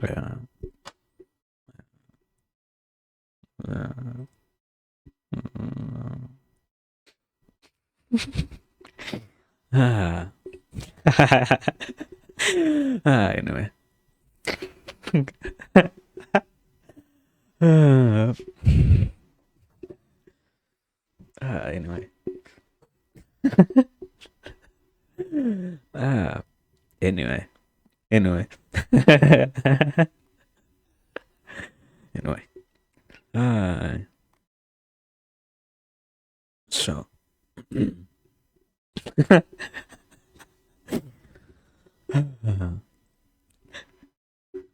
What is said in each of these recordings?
Yeah. Ah. Anyway. Uh, anyway. Ah, anyway. Anyway. Anyway. Ah, so.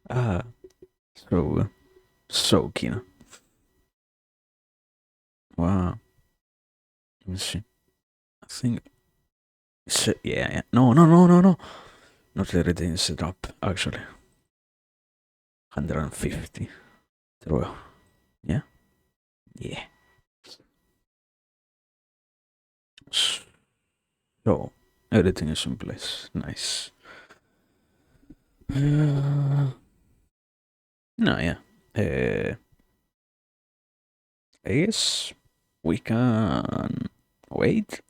Ah, so keen. Wow. Let me see. I think. So, yeah. No. Not everything is set up, actually. 150. True. Yeah? Yeah. So, everything is in place. Nice. No, yeah. I guess we can wait.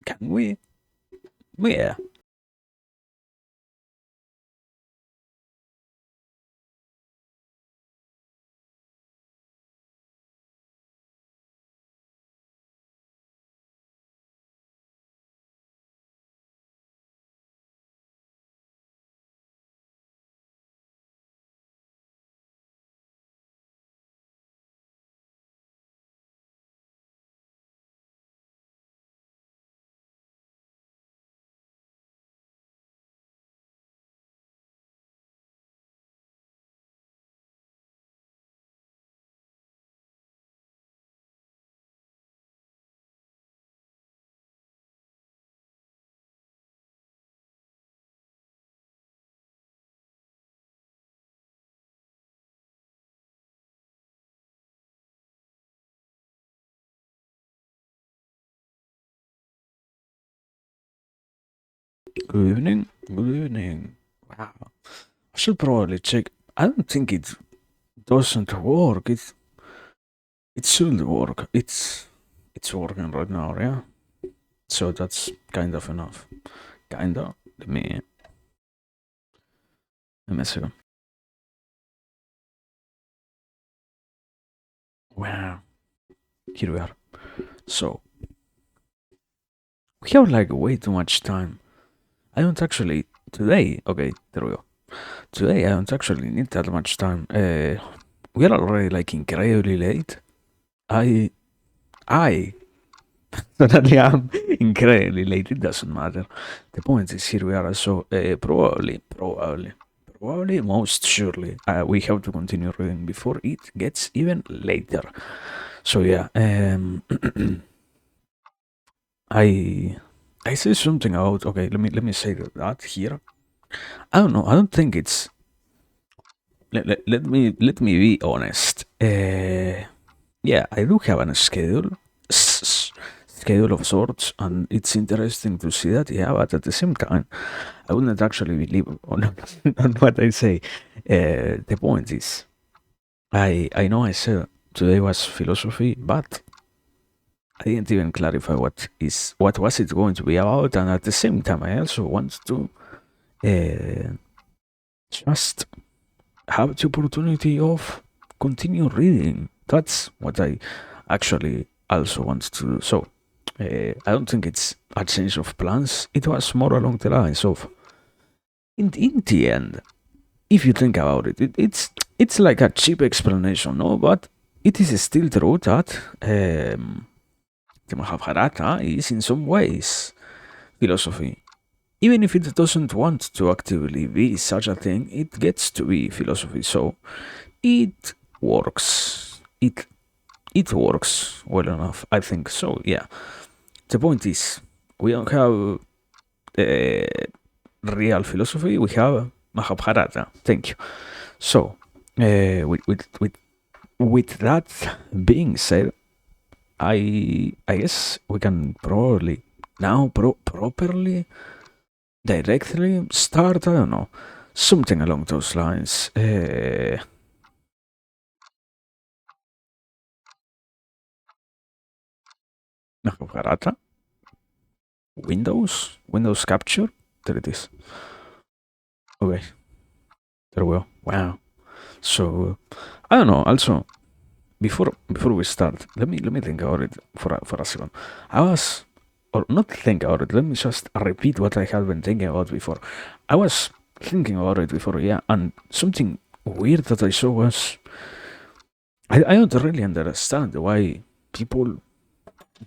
Can we? Yeah. Good evening. Good evening. Wow. I should probably check. I don't think it doesn't work. It should work. It's working right now, yeah. So that's kind of enough. Kinda. Let me see. Wow. Here we are. So we have like way too much time. I don't actually today. Okay, there we go. Today I don't actually need that much time. We are already like incredibly late. I certainly am incredibly late. It doesn't matter. The point is here we are. So probably, most surely, we have to continue reading before it gets even later. So yeah, I I say something about. Okay, let me say that here. I don't know. I don't think it's. Let me be honest. Yeah, I do have a schedule of sorts, and it's interesting to see that. Yeah, but at the same time, I wouldn't actually believe on on what I say. The point is, I know I said today was philosophy, but I didn't even clarify what was it going to be about, and at the same time, I also want to uh, just have the opportunity of continue reading. That's what I actually also want to do. So I don't think it's a change of plans. It was more along the lines of in the end, if you think about it, it's like a cheap explanation, no? But it is still true that the Mahabharata is in some ways philosophy. Even if it doesn't want to actively be such a thing, it gets to be philosophy. So it works. It works well enough, I think. So yeah, the point is, we don't have real philosophy. We have Mahabharata. Thank you. So, with that being said, I guess we can probably now properly directly start. I don't know. Something along those lines. Mahabharata? Windows capture? There it is. Okay, there we go. Wow. So, I don't know. Also, before we start, let me think about it for a second. I was, or not think about it. Let me just repeat what I have been thinking about before. I was thinking about it before, yeah, and something weird that I saw was I don't really understand why people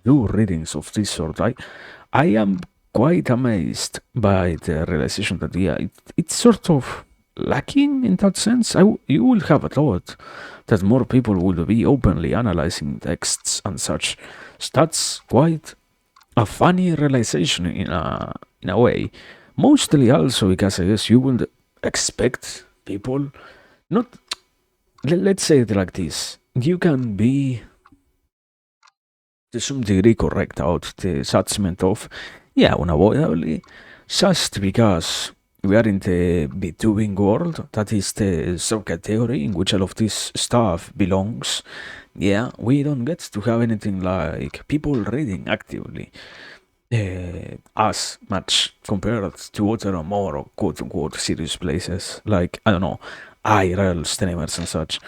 do readings of this sort. I am quite amazed by the realization that yeah, it's sort of lacking in that sense. You will have a thought that more people will be openly analyzing texts and such. So that's quite a funny realization in a way. Mostly also because I guess you would expect people not. Let's say it like this: you can be to some degree correct out the judgment of, yeah, unavoidably, just because we are in the Vtubing world, that is the subcategory in which all of this stuff belongs. Yeah, we don't get to have anything like people reading actively as much compared to other more quote unquote serious places like, I don't know, IRL streamers and such.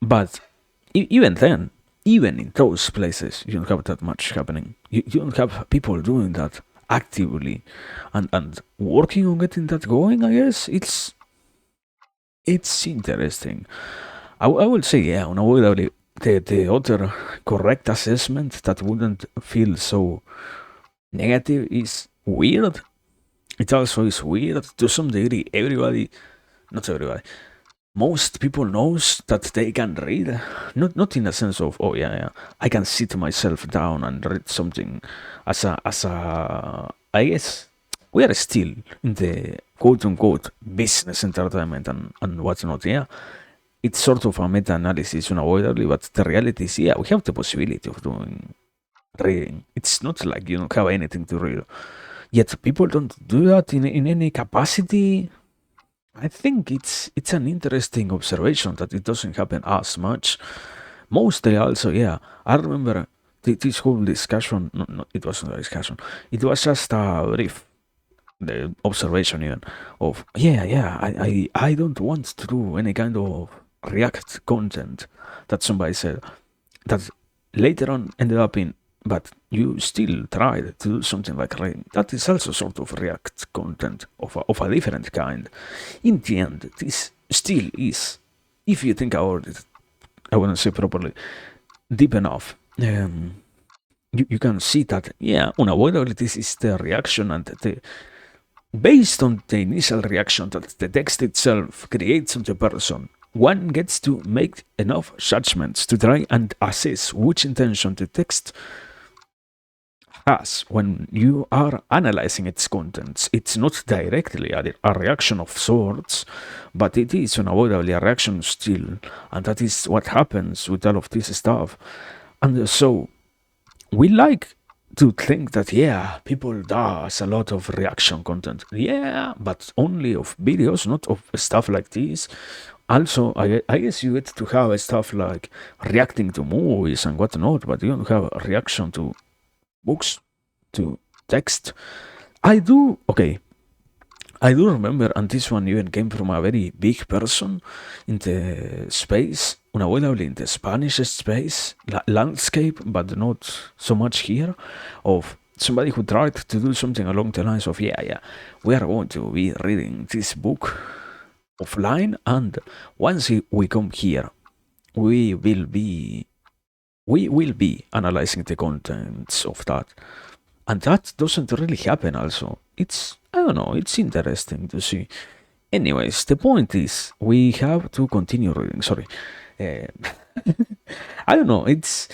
But even then, even in those places, you don't have that much happening. You don't have people doing that actively and working on getting that going. I guess it's interesting. I would say, yeah, unavoidably, the other correct assessment that wouldn't feel so negative is weird. It also is weird to some degree. Everybody, not everybody, most people knows that they can read, not in a sense of, oh yeah, yeah, I can sit myself down and read something as a I guess we are still in the quote unquote business entertainment and whatnot. Yeah, it's sort of a meta-analysis unavoidably, but the reality is, yeah, we have the possibility of doing reading. It's not like you don't have anything to read, yet people don't do that in any capacity. I think it's an interesting observation that it doesn't happen as much. Mostly, also, yeah. I remember this whole discussion. No, it wasn't a discussion. It was just a brief the observation even of, yeah, yeah. I don't want to do any kind of React content that somebody said that later on ended up in, but you still tried to do something like writing. That is also sort of React content of a different kind. In the end, this still is, if you think about it, I wouldn't say properly, deep enough. You can see that, yeah, unavoidably, this is the reaction, and based on the initial reaction that the text itself creates on the person, one gets to make enough judgments to try and assess which intention the text has when you are analyzing its contents. It's not directly a reaction of sorts, but it is unavoidably a reaction still, and that is what happens with all of this stuff. And so we like to think that, yeah, people does a lot of reaction content, yeah, but only of videos, not of stuff like this. Also, I guess you get to have stuff like reacting to movies and whatnot, but you don't have a reaction to books, to text. Okay, I do remember, and this one even came from a very big person in the space, unavoidably in the Spanish space, landscape, but not so much here, of somebody who tried to do something along the lines of, yeah, yeah, we are going to be reading this book offline, and once we come here, we will be we will be analyzing the contents of that. And that doesn't really happen also. It's, I don't know, it's interesting to see. Anyways, the point is, we have to continue reading. Sorry. Uh, I don't know, it's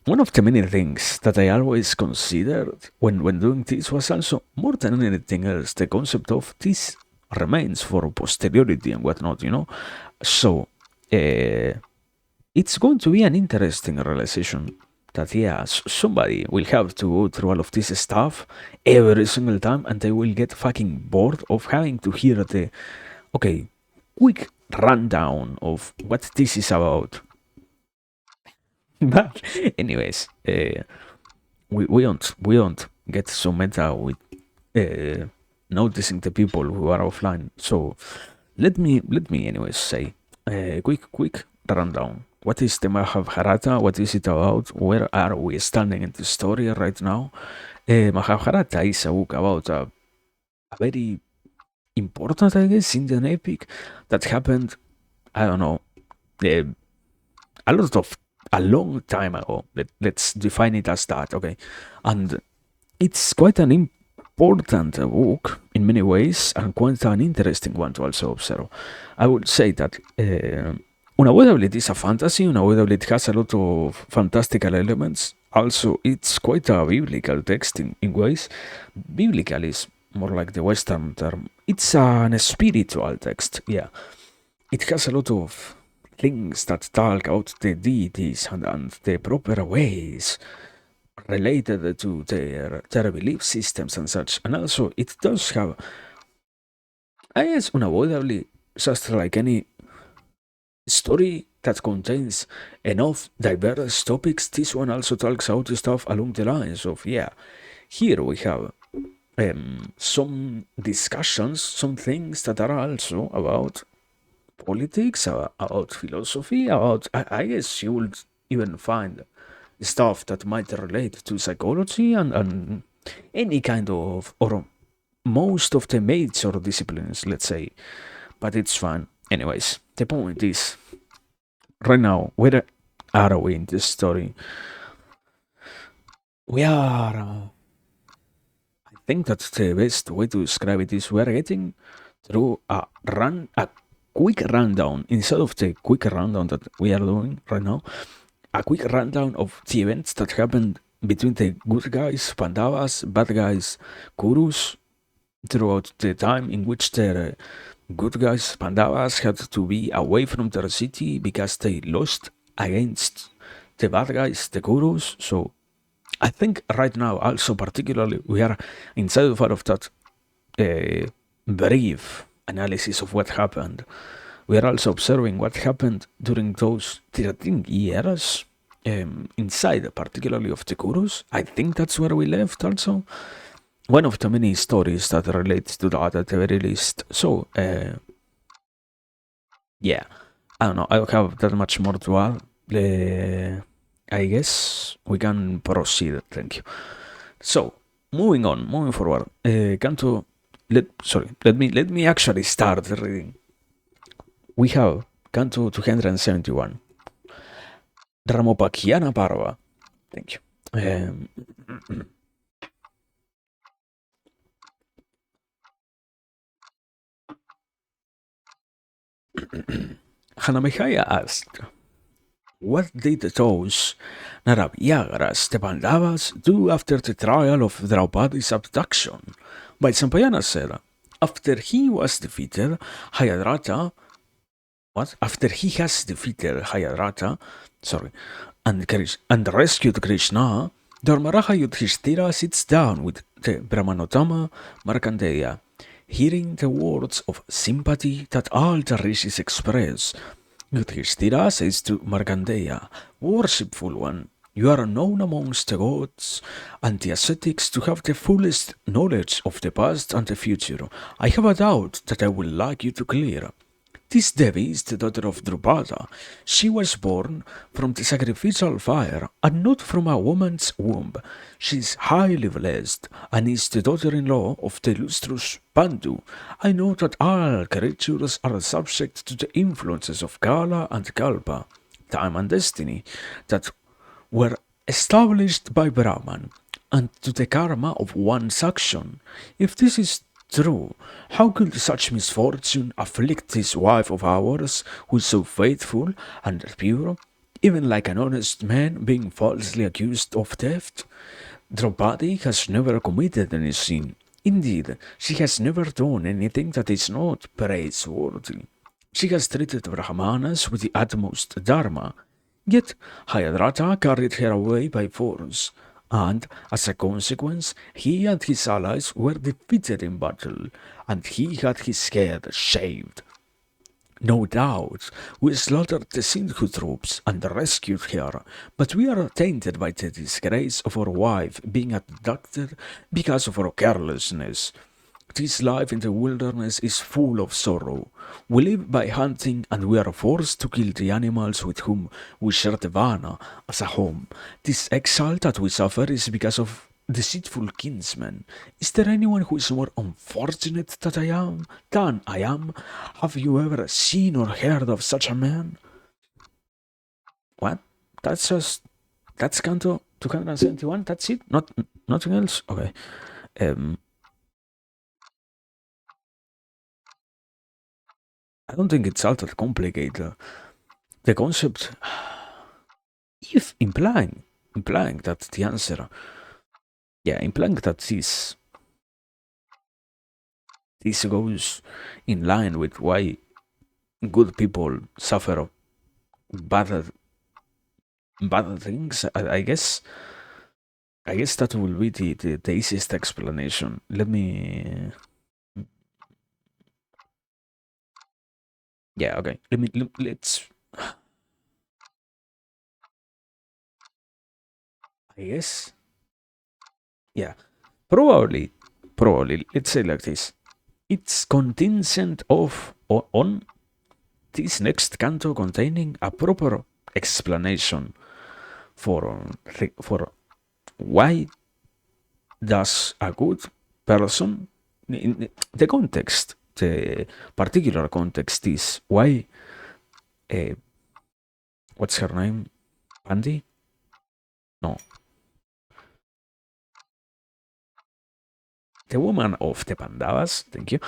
one of the many things that I always considered when doing this was also, more than anything else, the concept of this remains for posterity and whatnot, you know? So, uh, it's going to be an interesting realization that, yeah, somebody will have to go through all of this stuff every single time, and they will get fucking bored of having to hear the Okay, quick rundown of what this is about. But anyways, we don't get so meta with uh, noticing the people who are offline. So let me anyways say quick rundown. What is the Mahabharata? What is it about? Where are we standing in the story right now? Mahabharata is a book about a very important, I guess, Indian epic that happened. I don't know, uh, a lot of a long time ago. Let's define it as that, okay? And it's quite an important book in many ways and quite an interesting one to also observe. I would say that unavoidably it is a fantasy, unavoidably it has a lot of fantastical elements. Also, it's quite a biblical text in ways. Biblical is more like the Western term. It's an spiritual text, yeah. It has a lot of things that talk about the deities and the proper ways related to their belief systems and such. And also, it does have, I guess, unavoidably, just like any story that contains enough diverse topics, this one also talks about stuff along the lines of, yeah, here we have some discussions, some things that are also about politics, about philosophy, about, I guess you would even find stuff that might relate to psychology and any kind of, or most of the major disciplines, let's say. But it's fun. Anyways, the point is, right now, where are we in this story? We are. I think that's the best way to describe it is we are getting through a quick rundown instead of the quick rundown that we are doing right now. A quick rundown of the events that happened between the good guys, Pandavas, bad guys, Kurus, throughout the time in which the good guys, Pandavas, had to be away from their city because they lost against the bad guys, the Kurus. So I think right now, also particularly, we are inside of all of that brief analysis of what happened. We are also observing what happened during those 13 years inside, particularly of the Kurus. I think that's where we left also. One of the many stories that relates to that at the very least. So, yeah, I don't know. I don't have that much more to add. I guess we can proceed. Thank you. So, moving forward. Canto, let me actually start reading. We have Canto 271. Ramopakiana Parva. Thank you. Hanamehaya asked, what did those Narabhyagras, the Pandavas, do after the trial of Draupadi's abduction? But Sampayana said, after he was defeated, Hayadratha, what? After he has defeated Hayadratha, sorry, and rescued Krishna, Dharmaraja Yudhishthira sits down with the Brahmanotama Markandeya, hearing the words of sympathy that all the rishis express. Yudhishthira says to Markandeya, worshipful one, you are known amongst the gods and the ascetics to have the fullest knowledge of the past and the future. I have a doubt that I would like you to clear. This Devi is the daughter of Drupada. She was born from the sacrificial fire and not from a woman's womb. She is highly blessed and is the daughter-in-law of the illustrious Pandu. I know that all creatures are subject to the influences of Kala and Kalpa, time and destiny, that were established by Brahman, and to the karma of one's action. If this is true, how could such misfortune afflict this wife of ours, who is so faithful and pure, even like an honest man being falsely accused of theft? Draupadi has never committed any sin. Indeed, she has never done anything that is not praiseworthy. She has treated Brahmanas with the utmost dharma, yet Hayadratha carried her away by force. And as a consequence, he and his allies were defeated in battle, and he had his head shaved. No doubt, we slaughtered the Sindhu troops and rescued her, but we are tainted by the disgrace of our wife being abducted because of our carelessness. This life in the wilderness is full of sorrow. We live by hunting and we are forced to kill the animals with whom we share the Vana as a home. This exile that we suffer is because of deceitful kinsmen. Is there anyone who is more unfortunate than I am? Have you ever seen or heard of such a man? What? That's just that's Canto 271. That's it. Nothing else. Okay. Um, I don't think it's all that complicated. The concept, if implying that the answer, yeah, implying that this goes in line with why good people suffer bad bad things. I guess that will be the easiest explanation. Let me. Yeah, okay. Let's. I guess. Yeah, probably. Let's say like this. It's contingent of on this next canto containing a proper explanation for why does a good person in the context, the particular context is why uh, what's her name, Pandi, no, the woman of the Pandavas, thank you,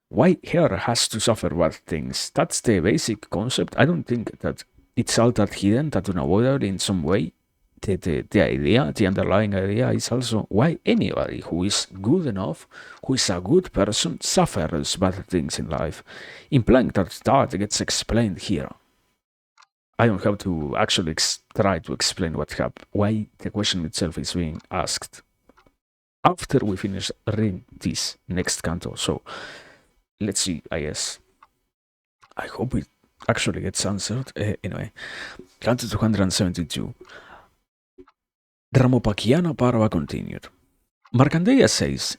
why her has to suffer bad things. That's the basic concept. I don't think that it's all that hidden, that unavoidable in some way. The idea, the underlying idea is also why anybody who is good enough, who is a good person, suffers bad things in life. Implying that gets explained here. I don't have to actually try to explain what happened, why the question itself is being asked after we finish reading this next canto. So let's see, I guess. I hope it actually gets answered. Anyway, canto 272. Ramapakiana Parva continued. Markandeya says,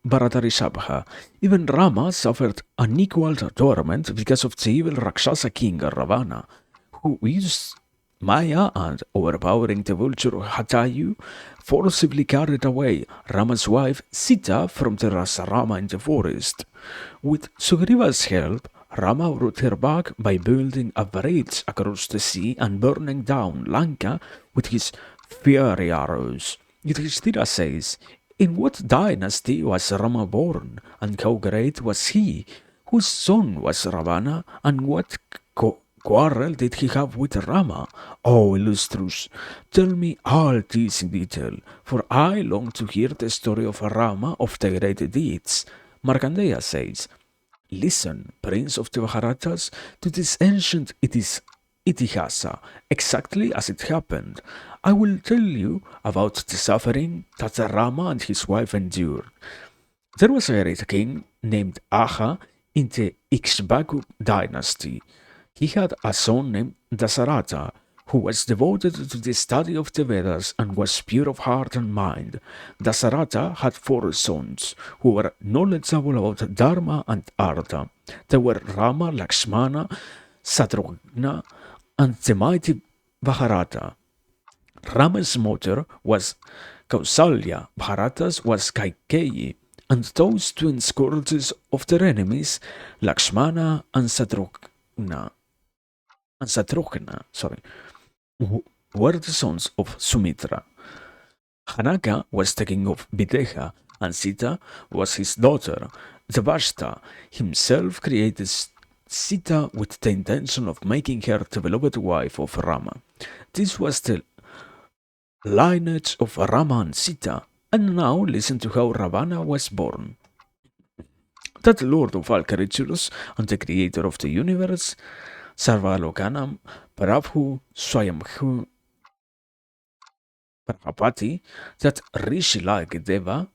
Bharatarishabha, even Rama suffered unequaled torment because of the evil Rakshasa king Ravana, who used Maya and, overpowering the vulture Hatayu, forcibly carried away Rama's wife Sita from the Rasarama in the forest. With Sugriva's help, Rama brought her back by building a bridge across the sea and burning down Lanka with his fiery arrows. Yudhishthira says, in what dynasty was Rama born, and how great was he? Whose son was Ravana, and what quarrel did he have with Rama? Oh, illustrious, tell me all this in detail, for I long to hear the story of Rama of the great deeds. Markandeya says, listen, prince of the Maharajas, to this ancient Itihasa, exactly as it happened. I will tell you about the suffering that Rama and his wife endured. There was a great king named Aha in the Ikshvaku dynasty. He had a son named Dasaratha, who was devoted to the study of the Vedas and was pure of heart and mind. Dasaratha had four sons, who were knowledgeable about Dharma and Artha. They were Rama, Lakshmana, Satrugna, and the mighty Bharata. Rama's mother was Kausalya, Bharata's was Kaikeyi, and those twin scourges of their enemies, Lakshmana and Satrugna, were the sons of Sumitra. Hanaka was the king of Videha, and Sita was his daughter. Devashta himself created Sita with the intention of making her the beloved wife of Rama. This was the lineage of Rama and Sita, and now listen to how Ravana was born. That lord of all creatures and the creator of the universe, Sarvalokanam, Prabhu Swayambhu, Prajapati, that rishi like Deva,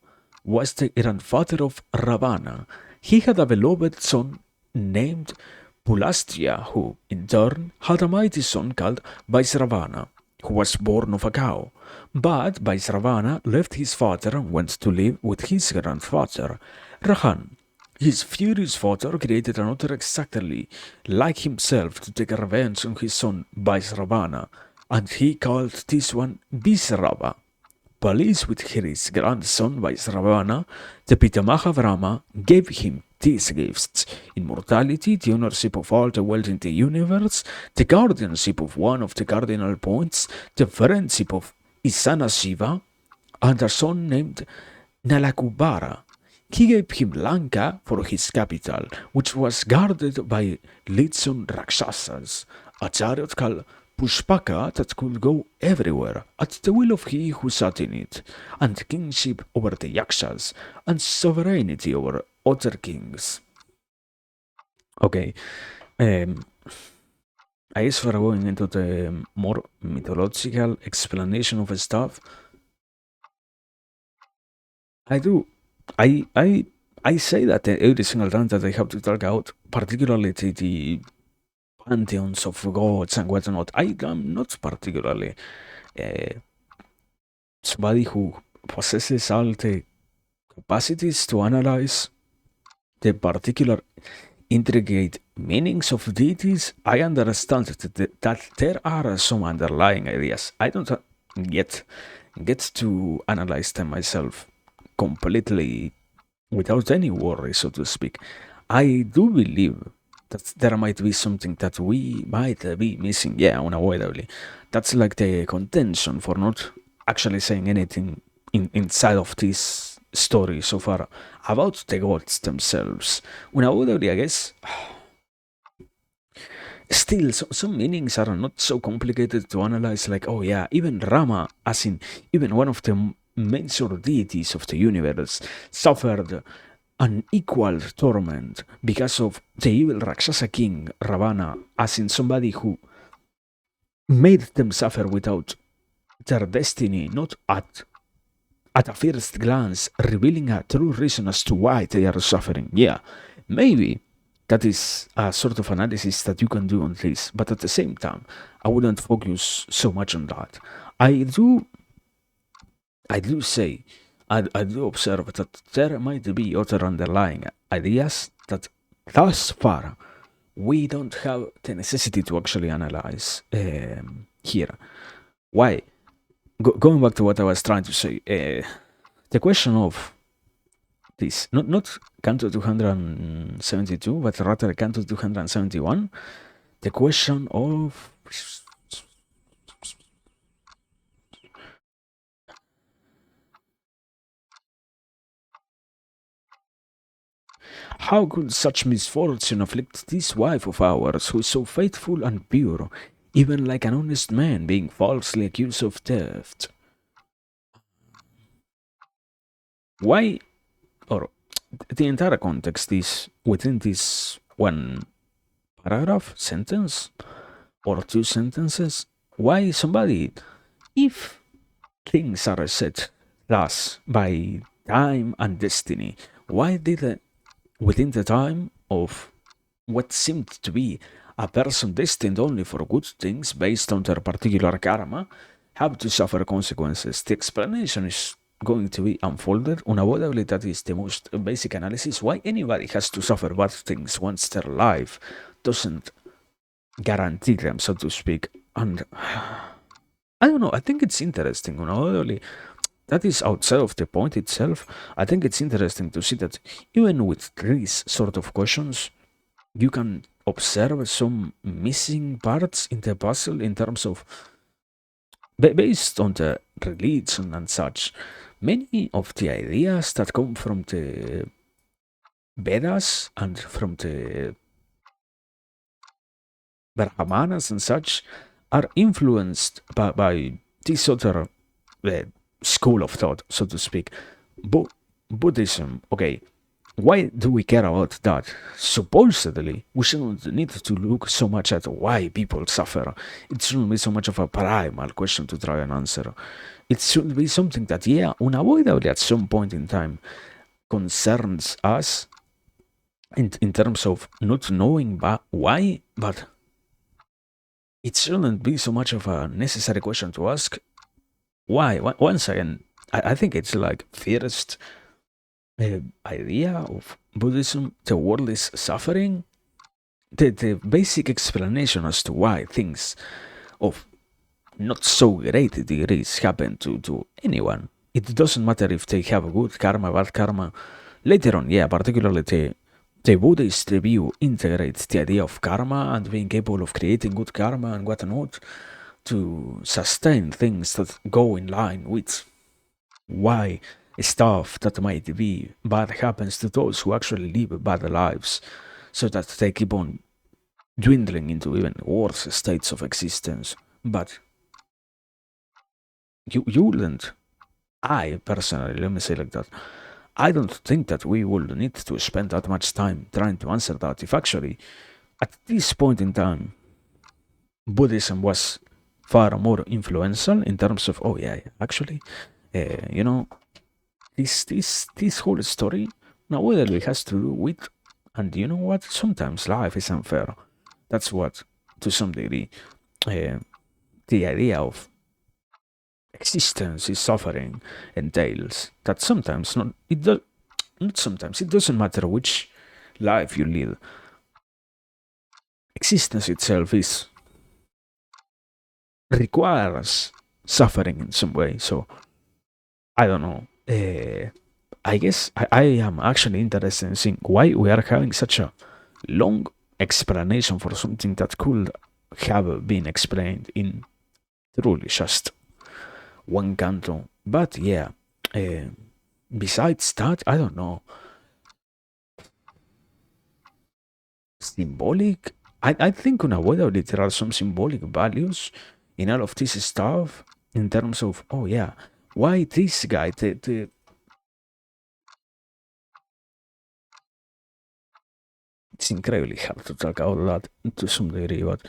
was the grandfather of Ravana. He had a beloved son named Pulastya, who, in turn, had a mighty son called Vaisravana, who was born of a cow. But Vaisravana left his father and went to live with his grandfather, Rahan. His furious father created another exactly like himself to take revenge on his son Vaisravana, and he called this one Visrava. Pleased with his grandson Vaisravana, the Pitamaha Brahma gave him these gifts: immortality, the ownership of all the wealth in the universe, the guardianship of one of the cardinal points, the friendship of Isana Shiva, and a son named Nalakubara. He gave him Lanka for his capital, which was guarded by Litsun Rakshasas, a chariot called Pushpaka that could go everywhere at the will of he who sat in it, and kingship over the Yakshas, and sovereignty over other kings. Okay, um, I guess we're going into the more mythological explanation of stuff. I do. I say that every single time that I have to talk out, particularly the pantheons of gods and whatnot. I am not particularly uh, somebody who possesses all the capacities to analyze the particular intricate meanings of deities. I understand that there are some underlying ideas. I don't yet get to analyze them myself completely without any worry, so to speak. I do believe that there might be something that we might be missing, yeah, unavoidably. That's like the contention for not actually saying anything inside of this story so far about the gods themselves. Unavoidably, I guess, still, some meanings are not so complicated to analyze, like, oh yeah, even Rama, as in, even one of the major deities of the universe, suffered unequal torment because of the evil Rakshasa king Ravana, as in somebody who made them suffer without their destiny, not at a first glance revealing a true reason as to why they are suffering. Yeah, maybe that is a sort of analysis that you can do on this, but at the same time, I wouldn't focus so much on that. I do I do say, I do observe that there might be other underlying ideas that thus far we don't have the necessity to actually analyze here. Why? Going back to what I was trying to say, the question of this, not Canto 272, but rather Canto 271, the question of how could such misfortune afflict this wife of ours, who is so faithful and pure, even like an honest man being falsely accused of theft? Why, or the entire context is within this one paragraph, sentence, or two sentences? Why somebody, if things are set thus by time and destiny, why did within the time of what seemed to be a person destined only for good things based on their particular karma have to suffer consequences? The explanation is going to be unfolded. Unavoidably, that is the most basic analysis. Why anybody has to suffer bad things once their life doesn't guarantee them, so to speak. And I don't know, I think it's interesting. Unavoidably, that is outside of the point itself. I think it's interesting to see that even with these sort of questions, you can observe some missing parts in the puzzle in terms of based on the religion and such. Many of the ideas that come from the Vedas and from the Brahmanas and such are influenced by this other uh, school of thought, so to speak. Buddhism, okay, why do we care about that? Supposedly, we shouldn't need to look so much at why people suffer. It shouldn't be so much of a primal question to try and answer. It should be something that, yeah, unavoidably at some point in time concerns us in terms of not knowing why, but it shouldn't be so much of a necessary question to ask. Why? Once again, I think it's like first idea of Buddhism, the world is suffering. The basic explanation as to why things of not so great degrees happen to anyone. It doesn't matter if they have good karma, bad karma. Later on, yeah, particularly the Buddhist view integrates the idea of karma and being capable of creating good karma and whatnot to sustain things that go in line with why stuff that might be bad happens to those who actually live bad lives, so that they keep on dwindling into even worse states of existence. But you wouldn't, I personally, let me say like that, I don't think that we will need to spend that much time trying to answer that if actually, at this point in time, Buddhism was far more influential in terms of, oh yeah, actually, you know, this whole story now whether it has to do with, and you know what, sometimes life is unfair. That's what, to some degree, uh, the idea of existence is suffering entails. That sometimes not sometimes, it doesn't matter which life you lead. Existence itself is requires suffering in some way. So I don't know. I guess I am actually interested in seeing why we are having such a long explanation for something that could have been explained in truly just one canto. But yeah, uh, besides that, I don't know. Symbolic? I think unavoidably there are some symbolic values in all of this stuff in terms of, oh yeah, why this guy, it's incredibly hard to talk about that to some degree, but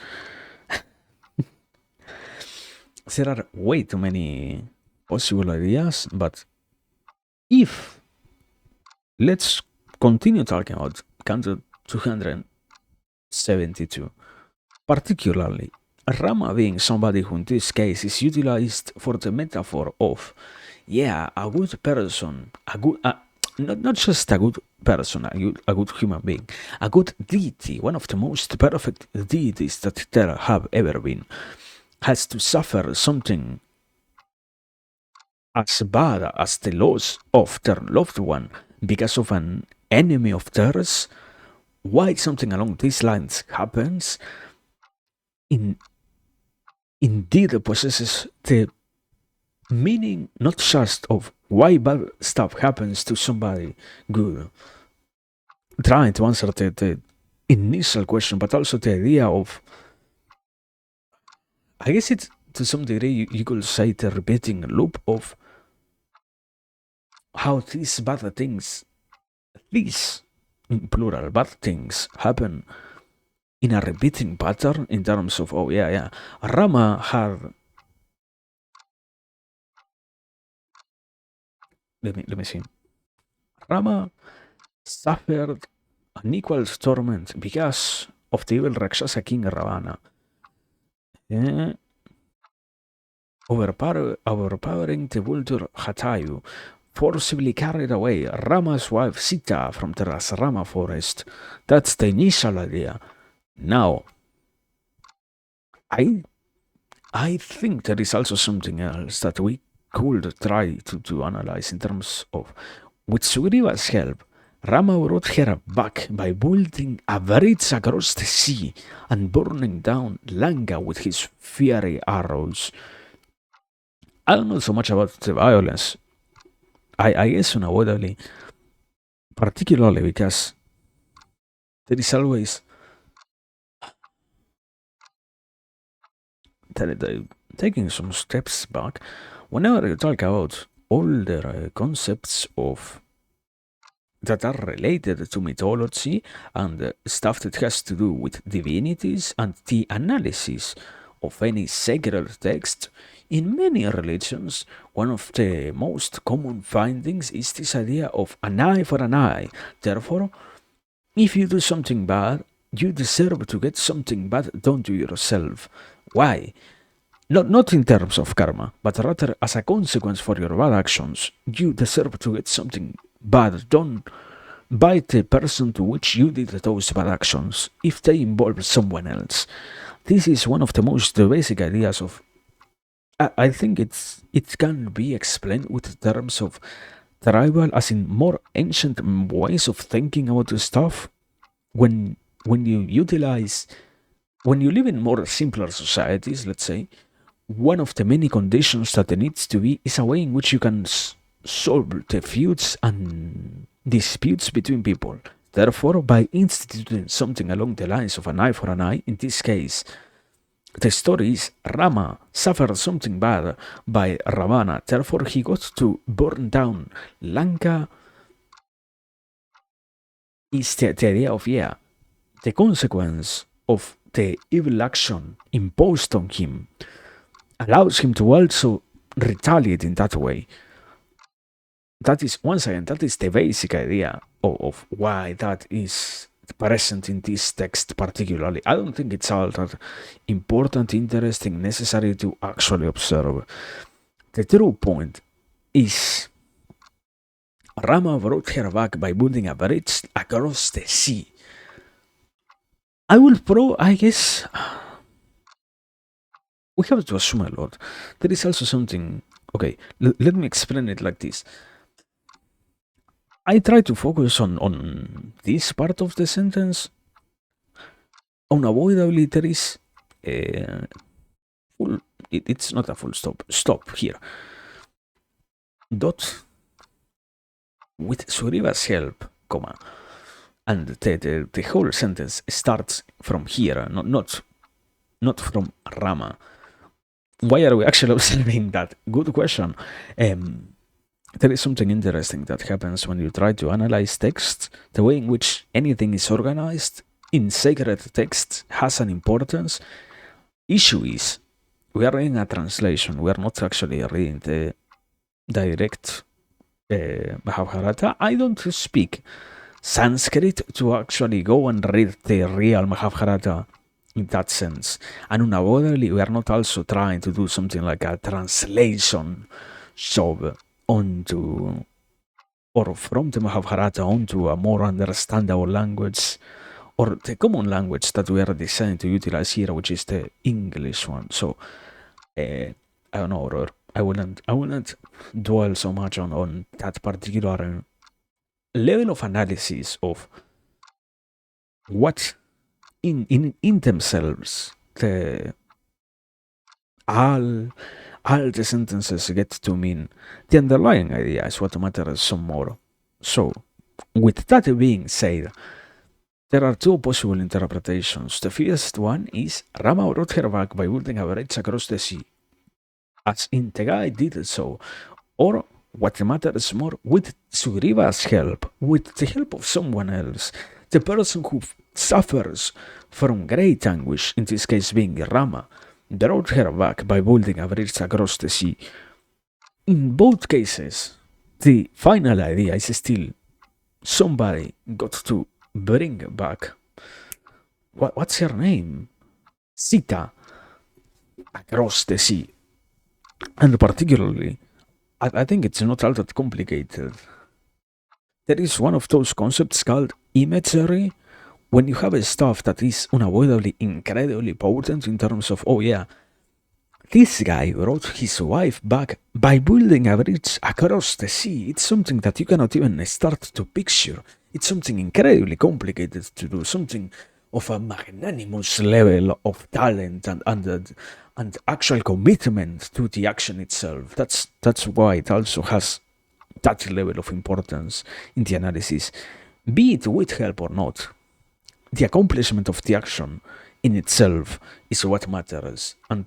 there are way too many possible ideas. But if let's continue talking about Canto 272, particularly Rama being somebody who in this case is utilized for the metaphor of, yeah, a good person, a good, not just a good person, a good human being, a good deity, one of the most perfect deities that there have ever been, has to suffer something as bad as the loss of their loved one because of an enemy of theirs. Why something along these lines happens in indeed possesses the meaning not just of why bad stuff happens to somebody good, trying to answer the initial question, but also the idea of, I guess it's to some degree, you could say the repeating loop of how these bad things, these in plural bad things, happen in a repeating pattern in terms of, oh yeah, yeah, Rama had, let me see, Rama suffered an equal torment because of the evil Rakshasa king Ravana. Eh, overpowering the vulture Hatayu, forcibly carried away Rama's wife Sita from the Rasrama forest. That's the initial idea. Now, I I think there is also something else that we could try to analyze in terms of, with Sugriva's help, Rama brought her back by building a bridge across the sea and burning down Lanka with his fiery arrows. I don't know so much about the violence. I guess unavoidably, particularly because there is always taking some steps back. Whenever you talk about older concepts of that are related to mythology and stuff that has to do with divinities and the analysis of any sacred text. In many religions, one of the most common findings is this idea of an eye for an eye. Therefore, if you do something bad, you deserve to get something bad done to yourself. Why? Not in terms of karma, but rather as a consequence for your bad actions. You deserve to get something bad done by the person to which you did those bad actions, if they involve someone else. This is one of the most basic ideas of. I think it can be explained with terms of tribal, as in more ancient ways of thinking about the stuff. When when you utilize when you live in more simpler societies, let's say, one of the many conditions that there needs to be is a way in which you can solve the feuds and disputes between people. Therefore, by instituting something along the lines of an eye for an eye, in this case, the story is Rama suffered something bad by Ravana. Therefore, he got to burn down Lanka. Is the idea of, yeah, the consequence of the evil action imposed on him allows him to also retaliate in that way. That is, once again, that is the basic idea of why that is present in this text particularly. I don't think it's all that important, interesting, necessary to actually observe. The true point is Rama brought her back by building a bridge across the sea. I guess, we have to assume a lot. There is also something. Okay, let me explain it like this. I try to focus on this part of the sentence. Unavoidably, there is a full. It's not a full stop. Stop here. Dot with Sugriva's help, comma, and the whole sentence starts from here, not from Rama. Why are we actually observing that? Good question. There is something interesting that happens when you try to analyze text. The way in which anything is organized in sacred text has an importance. Issue is, we are reading a translation. We are not actually reading the direct Mahabharata. I don't speak Sanskrit to actually go and read the real Mahabharata in that sense. And unavoidably, we are not also trying to do something like a translation job onto or from the Mahabharata onto a more understandable language, or the common language that we are designed to utilize here, which is the English one. So I don't know, or I wouldn't dwell so much on that particular level of analysis of what in themselves the all the sentences get to mean. The underlying idea is what matters some more. So, with that being said, there are two possible interpretations. The first one is Rama brought her back by building a bridge across the sea, as in the guy did so, or what matters more, with Sugriva's help, with the help of someone else, the person who suffers from great anguish, in this case being Rama, brought her back by building a bridge across the sea. In both cases, the final idea is still somebody got to bring back. What's her name? Sita across the sea. And particularly, I think it's not all that complicated. There is one of those concepts called imagery. When you have a stuff that is unavoidably incredibly potent in terms of, oh yeah, this guy brought his wife back by building a bridge across the sea. It's something that you cannot even start to picture. It's something incredibly complicated to do, something of a magnanimous level of talent and actual commitment to the action itself. That's why it also has that level of importance in the analysis, be it with help or not. The accomplishment of the action in itself is what matters. And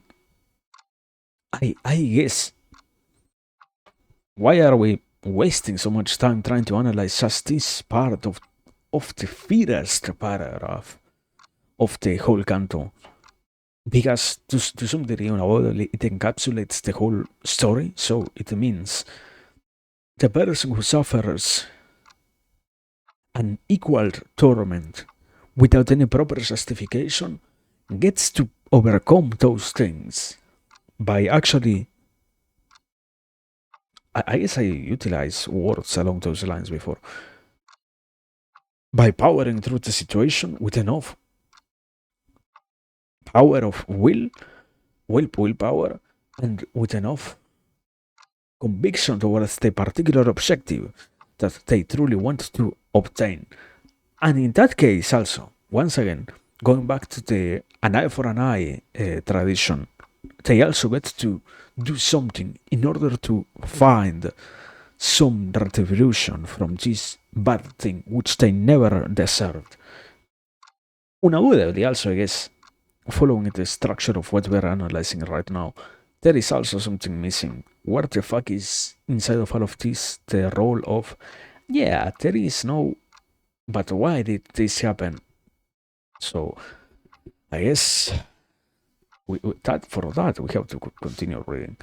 I guess, why are we wasting so much time trying to analyze just this part of the first paragraph of the whole canto. Because to some degree, it encapsulates the whole story, so it means the person who suffers an equal torment without any proper justification gets to overcome those things by actually. I guess I utilized words along those lines before. By powering through the situation with enough power of willpower, and with enough conviction towards the particular objective that they truly want to obtain. And in that case, also, once again, going back to the an eye for an eye tradition, they also get to do something in order to find some retribution from this bad thing which they never deserved. Unavoidably, also, I guess, following the structure of what we're analyzing right now, there is also something missing. What the fuck is inside of all of this the role of, yeah, there is no, but why did this happen? So, I guess that for that we have to continue reading.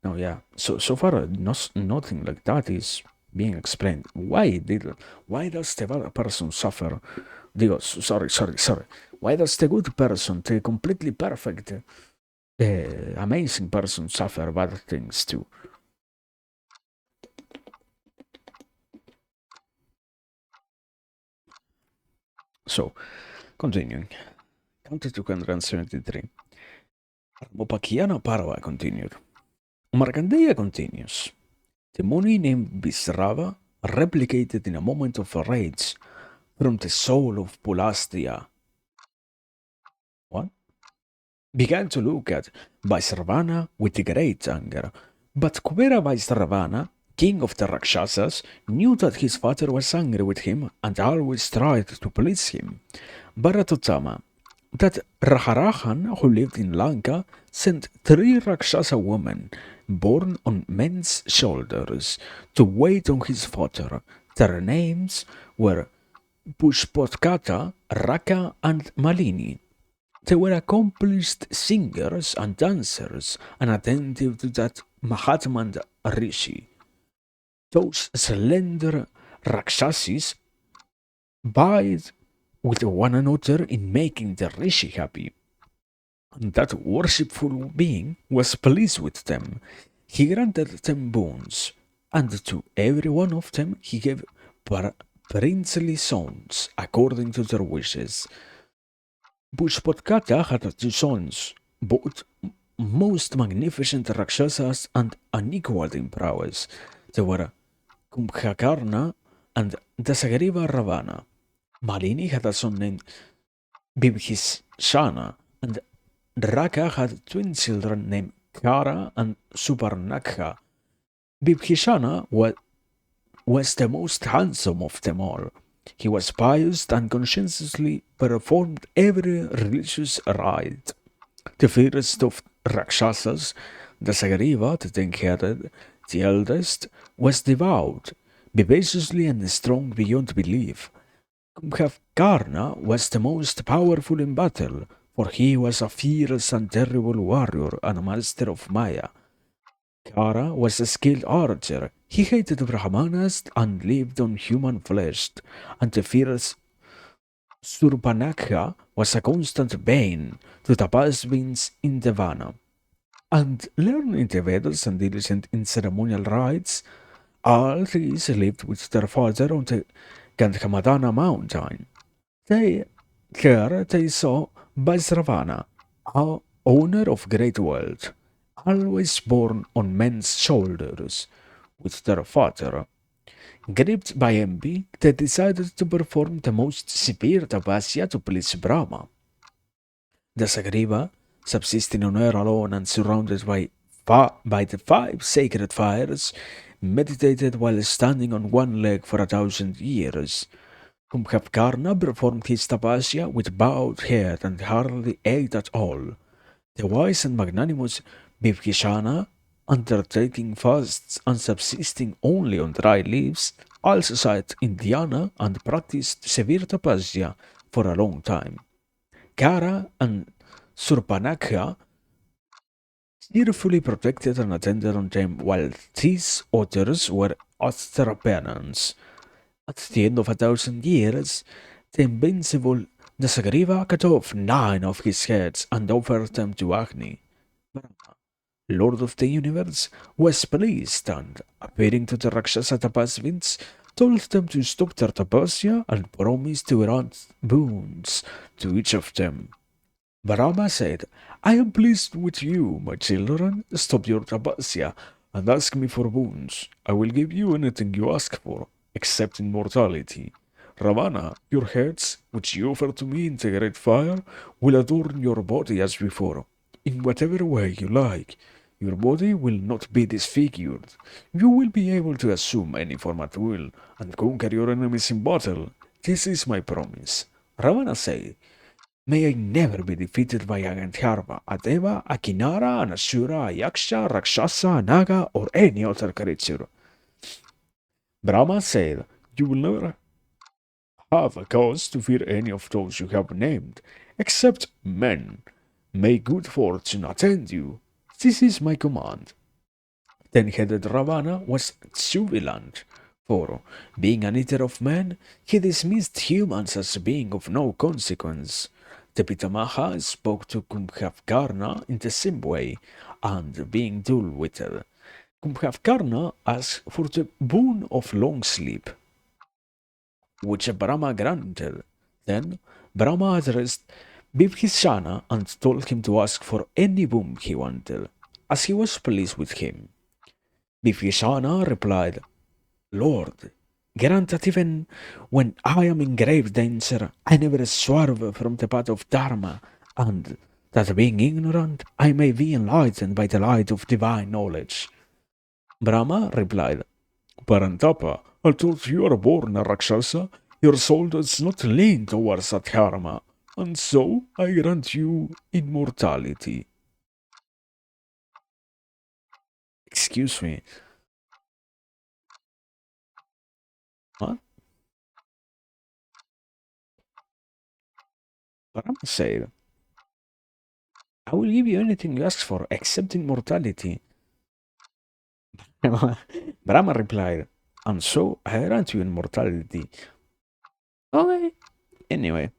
No, yeah. So far, nothing like that is being explained. Why does the bad person suffer? Digo, sorry. Why does the good person, the completely perfect, amazing person, suffer bad things too? So, continuing. Counter 273. Armopakiana Parva continued. Markandeya continues. The money named Visrava replicated in a moment of rage from the soul of Pulastya. What? Began to look at Vaisravana with great anger. But Kubera Vaisravana, king of the Rakshasas, knew that his father was angry with him and always tried to please him. Bharatotama, that Raharahan, who lived in Lanka, sent 3 Rakshasa women, born on men's shoulders, to wait on his father. Their names were Pushpotkata, Raka, and Malini. They were accomplished singers and dancers and attentive to that Mahatman Rishi. Those slender Rakshasis vied with one another in making the Rishi happy. And that worshipful being was pleased with them. He granted them boons, and to every one of them he gave princely sons according to their wishes. Pushpotkata had 2 sons, both most magnificent Rakshasas and unequaled in prowess. They were Kumbhakarna and Dasagariva Ravana. Malini had a son named Bibhishana, and Raka had twin children named Kara and Suparnakha. Bibhishana was the most handsome of them all. He was pious and conscientiously performed every religious rite. The first of Rakshasas, Dasagariva, the ten-headed, the eldest, was devout, vivaciously and strong beyond belief. Kumbhakarna was the most powerful in battle, for he was a fierce and terrible warrior and a master of Maya. Kara was a skilled archer. He hated Brahmanas and lived on human flesh, and the fierce Surpanakha was a constant bane to the Pasvins in Devana. And learning the Vedas and diligent in ceremonial rites, all these lived with their father on the Gandhamadana mountain. There they saw Vajravana, a owner of great wealth, always borne on men's shoulders, with their father. Gripped by envy, they decided to perform the most severe tapasya to please Brahma. Dasagriva, subsisting on air alone and surrounded by the 5 sacred fires, meditated while standing on one leg for 1,000 years. Kumbhakarna performed his tapasya with bowed head and hardly ate at all. The wise and magnanimous Bibhishana undertaking fasts and subsisting only on dry leaves, also cite Indiana and practiced severe tapasya for a long time. Kara and Surpanakha cheerfully protected and attended on them while these others were at their penance. At the end of 1,000 years, the invincible Nasagriva cut off 9 of his heads and offered them to Agni. Lord of the universe, was pleased and, appearing to the Rakshasa Tapasvins, told them to stop their tapasya and promised to grant boons to each of them. Brahma said, I am pleased with you, my children. Stop your tapasya and ask me for boons. I will give you anything you ask for, except immortality. Ravana, your heads, which you offer to me in the great fire, will adorn your body as before, in whatever way you like. Your body will not be disfigured. You will be able to assume any form at will and conquer your enemies in battle. This is my promise. Ravana said, May I never be defeated by a Gandharva, a Deva, a Kinara, an Asura, a Yaksha, Rakshasa, a Naga, or any other creature. Brahma said, You will never have a cause to fear any of those you have named, except men. May good fortune attend you. This is my command. Ten-headed Ravana was jubilant, for, being an eater of men, he dismissed humans as being of no consequence. The Pitamaha spoke to Kumbhakarna in the same way, and being dull-witted, Kumbhakarna asked for the boon of long sleep, which Brahma granted. Then Brahma addressed Bibhishana and told him to ask for any boon he wanted, as he was pleased with him. Bibhishana replied, Lord, grant that even when I am in grave danger, I never swerve from the path of Dharma, and that being ignorant, I may be enlightened by the light of divine knowledge. Brahma replied, Parantapa, although you are born a Rakshasa, your soul does not lean towards Adharma, and so I grant you immortality. Excuse me, what? Brahma said, I will give you anything you ask for except immortality. Brahma replied, And so I grant you immortality. Okay. Anyway,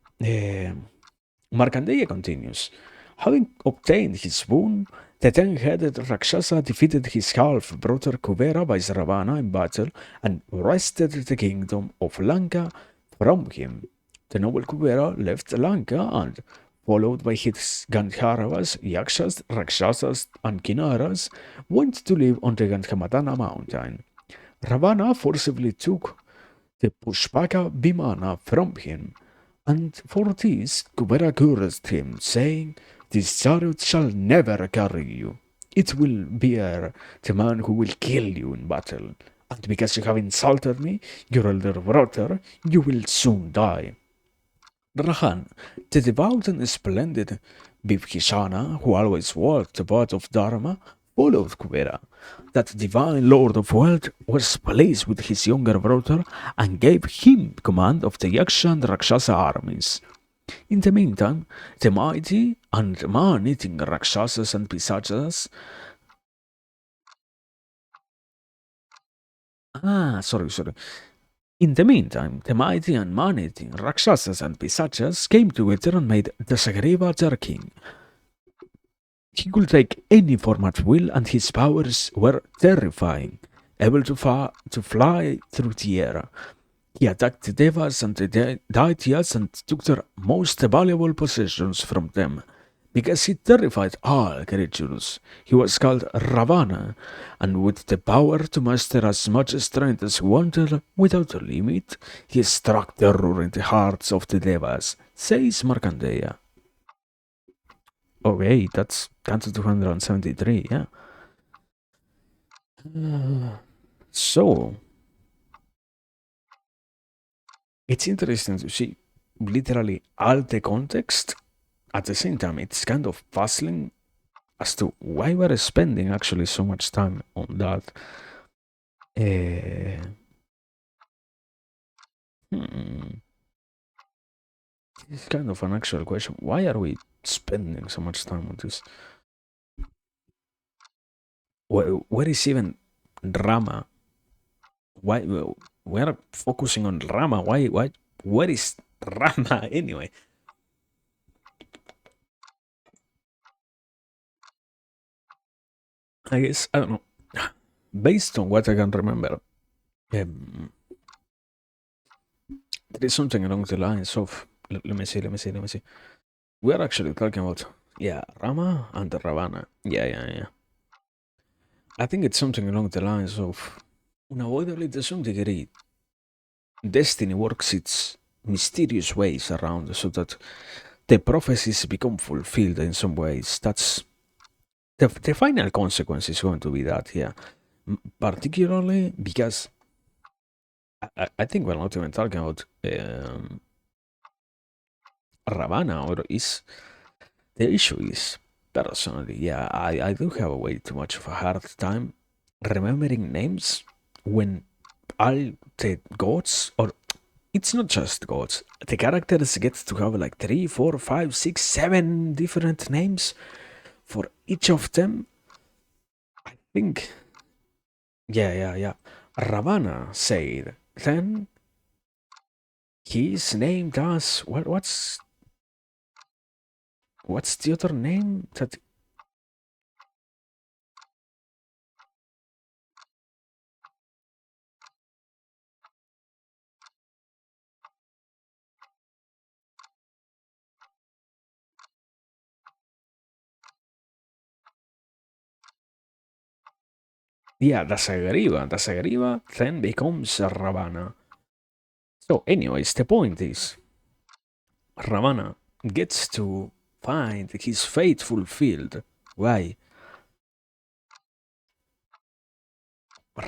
Markandeya continues. Having obtained his boon, the ten-headed Rakshasa defeated his half-brother Kubera by Ravana in battle and wrested the kingdom of Lanka from him. The noble Kubera left Lanka and, followed by his Gandharvas, Yakshas, Rakshasas, and Kinnaras, went to live on the Gandhamadana mountain. Ravana forcibly took the Pushpaka Vimana from him, and for this Kubera cursed him, saying, This chariot shall never carry you. It will bear the man who will kill you in battle, and because you have insulted me, your elder brother, you will soon die. Rahan, the devout and splendid Bibhishana, who always walked the path of Dharma, followed Kubera. That divine lord of wealth was pleased with his younger brother and gave him command of the Yaksha and Rakshasa armies. In the meantime, the mighty and man-eating Rakshasas and Pisachas. Sorry. In the meantime, the mighty and man-eating Rakshasas and Pisachas came together and made Dasagriva their king. He could take any form at will, and his powers were terrifying, able to fly through the air. He attacked the Devas and the Daityas and took their most valuable possessions from them. Because he terrified all creatures, he was called Ravana, and with the power to master as much strength as he wanted without a limit, he struck terror in the hearts of the Devas, says Markandeya. Okay, that's Canto 273, yeah. So, it's interesting to see literally all the context. At the same time, it's kind of puzzling as to why we're spending actually so much time on that. Uh, hmm, it's kind of an actual question. Why are we spending so much time on this? Where is even Rama? Why we're focusing on Rama? Why? Where is Rama anyway? I guess I don't know. Based on what I can remember, um, there is something along the lines of. Let me see. Let me see. We are actually talking about, yeah, Rama and Ravana. Yeah. I think it's something along the lines of, unavoidably to some degree, destiny works its mysterious ways around so that the prophecies become fulfilled in some ways. That's the final consequence is going to be that, yeah. Particularly because I think we're not even talking about Ravana, or is the issue is, personally, yeah, I do have a way too much of a hard time remembering names when all the gods, or it's not just gods, the characters get to have like three, four, five, six, seven different names for each of them. I think, yeah. Ravana said, then he's named as what's the other name that. Yeah, Dasagriva then becomes Ravana. So, anyways, the point is, Ravana gets to find his fate fulfilled. Why?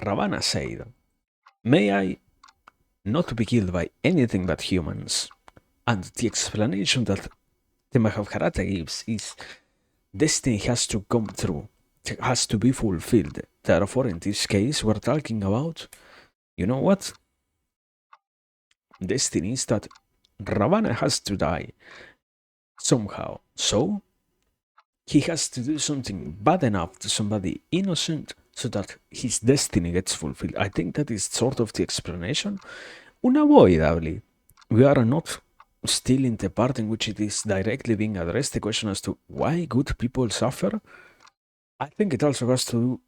Ravana said, may I not be killed by anything but humans? And the explanation that the Mahabharata gives is destiny has to come through, it has to be fulfilled. Therefore, in this case, we're talking about, you know what? Destiny is that Ravana has to die somehow. So, he has to do something bad enough to somebody innocent so that his destiny gets fulfilled. I think that is sort of the explanation. Unavoidably, we are not still in the part in which it is directly being addressed, the question as to why good people suffer. I think it also has to do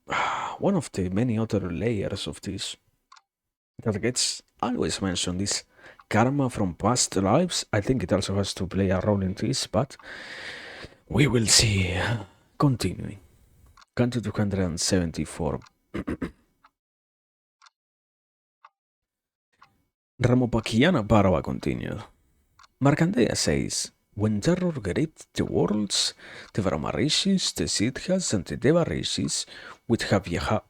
one of the many other layers of this that gets always mentioned is karma from past lives. I think it also has to play a role in this, but we will see. Continuing. Canto 274. Ramopakhyana Bharava continued. Markandeya says, when terror gripped the worlds, the Brahmarishis, the Siddhas, and the Devarishis, with Havyavaha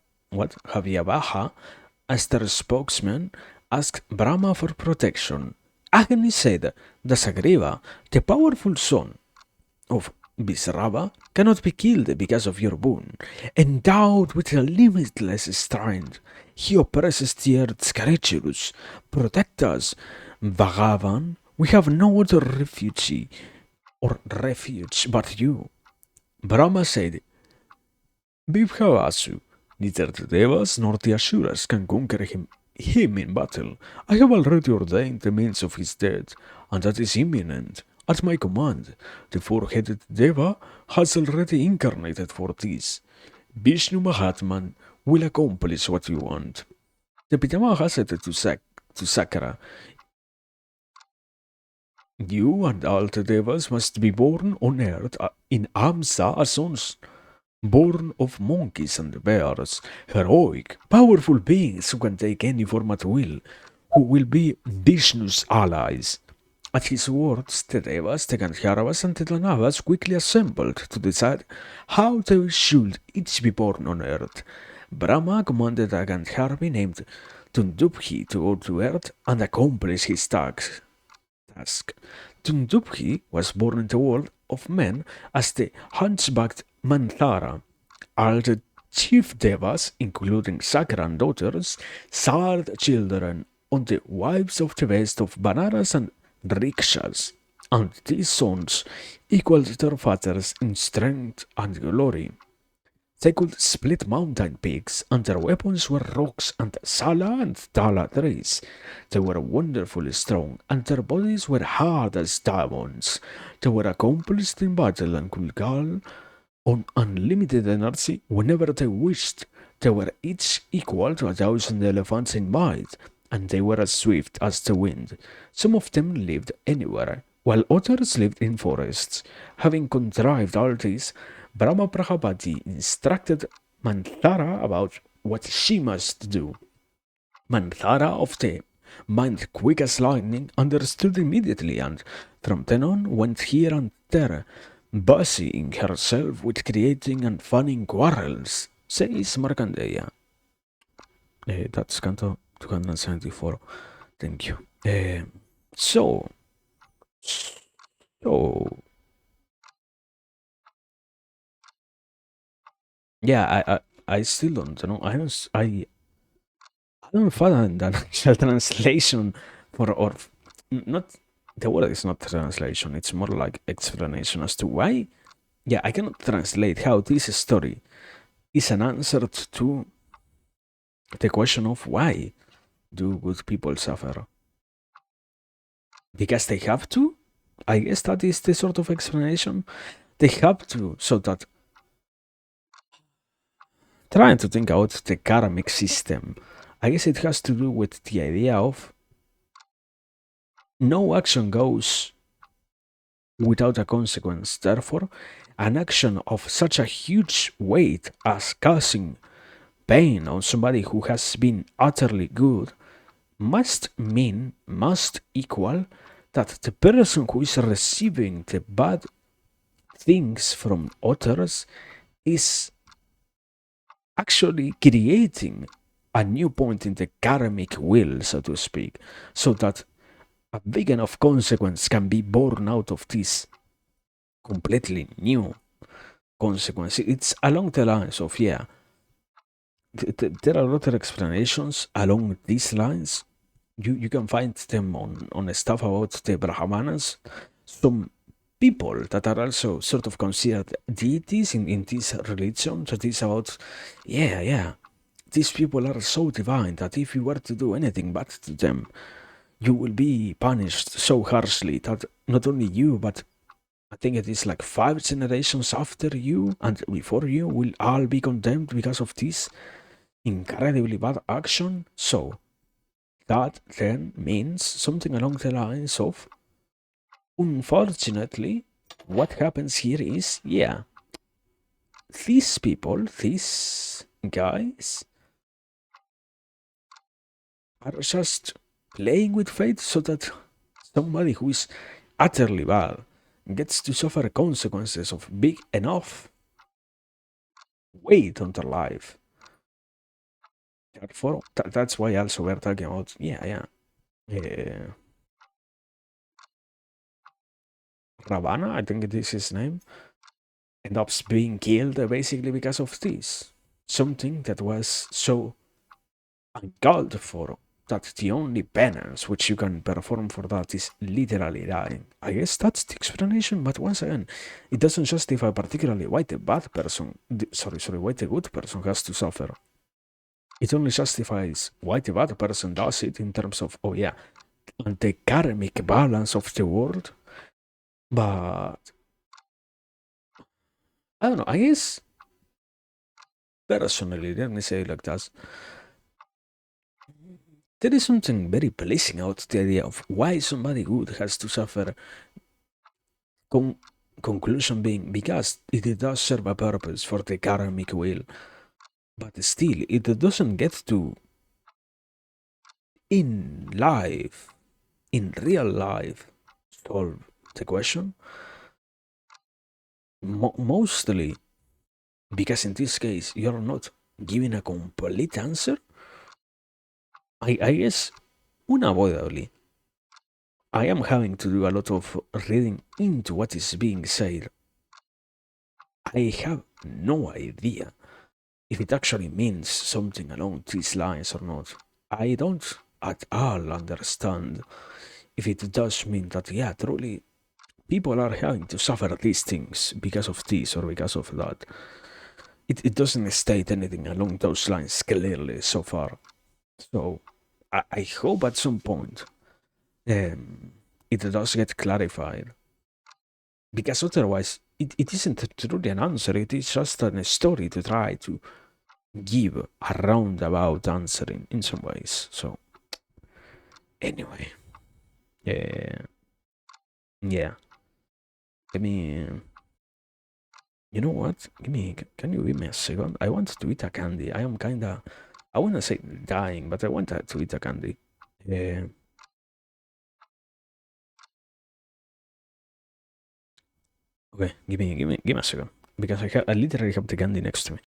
as their spokesman, asked Brahma for protection. Agni said, Dasagriva, the powerful son of Visrava, cannot be killed because of your boon. Endowed with a limitless strength, he oppresses the earth's creatures. Protect us, Bhagavan. We have no other refuge but you. Brahma said, Bibhavasu, neither the Devas nor the Asuras can conquer him in battle. I have already ordained the means of his death, and that is imminent. At my command, the four-headed Deva has already incarnated for this. Vishnu Mahatman will accomplish what you want. The Pitamaha said to Sakara, you and all the Devas must be born on earth in Amsa as sons, born of monkeys and bears, heroic, powerful beings who can take any form at will, who will be Vishnu's allies. At his words, the Devas, the Gandharvas, and the Danavas quickly assembled to decide how they should each be born on earth. Brahma commanded a Gandharvi named Tundubhi to go to earth and accomplish his task. Tundubhi was born in the world of men as the hunchbacked Manthara are the chief devas, including Sakra daughters, Sard children, and the wives of the best of Banaras and Rikshas. And these sons equaled their fathers in strength and glory. They could split mountain peaks, and their weapons were rocks and sala and tala trees. They were wonderfully strong, and their bodies were hard as diamonds. They were accomplished in battle and could call on unlimited energy whenever they wished. They were each equal to 1,000 elephants in might, and they were as swift as the wind. Some of them lived anywhere, while others lived in forests. Having contrived all this, Brahma Prajapati instructed Manthara about what she must do. Manthara of the mind quick as lightning understood immediately and from then on went here and there, busying herself with creating and funning quarrels, says Markandeya. That's Canto 274. Thank you. So, so, yeah, I still don't know. I don't find an actual translation for or not. The word is not translation. It's more like explanation as to why. Yeah, I cannot translate how this story is an answer to the question of why do good people suffer. Because they have to. I guess that is the sort of explanation. They have to, so that trying to think out the karmic system. I guess it has to do with the idea of no action goes without a consequence. Therefore, an action of such a huge weight as causing pain on somebody who has been utterly good must equal that the person who is receiving the bad things from others is actually creating a new point in the karmic wheel, so to speak, so that a big enough consequence can be born out of this completely new consequence. It's along the lines of, yeah, there are other explanations along these lines. You can find them on stuff about the Brahmanas. Some people that are also sort of considered deities in this religion, that is about, yeah, these people are so divine that if you were to do anything bad to them, you will be punished so harshly that not only you, but I think it is like 5 generations after you and before you will all be condemned because of this incredibly bad action. So that then means something along the lines of, unfortunately, what happens here is, yeah, these people, these guys, are just playing with fate so that somebody who is utterly bad gets to suffer consequences of big enough weight on their life. Therefore, that's why also we're talking about, yeah. Ravana, I think it is his name, ends up being killed basically because of this. Something that was so uncalled for that the only penance which you can perform for that is literally dying. I guess that's the explanation, but once again, it doesn't justify particularly why the bad person, why the good person has to suffer. It only justifies why the bad person does it in terms of, oh yeah, and the karmic balance of the world. But I don't know, I guess personally, let me say it like that. There is something very pleasing about the idea of why somebody good has to suffer. Con- Conclusion being because it does serve a purpose for the karmic wheel, but still it doesn't get to, in life, in real life, solve the question. Mostly because in this case you're not giving a complete answer. I guess unavoidably I am having to do a lot of reading into what is being said. I have no idea if it actually means something along these lines or not. I don't at all understand if it does mean that, yeah, truly people are having to suffer these things because of this or because of that. It doesn't state anything along those lines clearly so far. So I hope at some point um, it does get clarified. Because otherwise, it isn't truly an answer, it is just a story to try to give a roundabout answer in some ways. So, anyway, uh, yeah. Give me. You know what? Can you give me a second? I want to eat a candy. I am kinda. I wanna say dying, but I want to eat a candy. Uh, okay, give me a second. Because I literally have the candy next to me.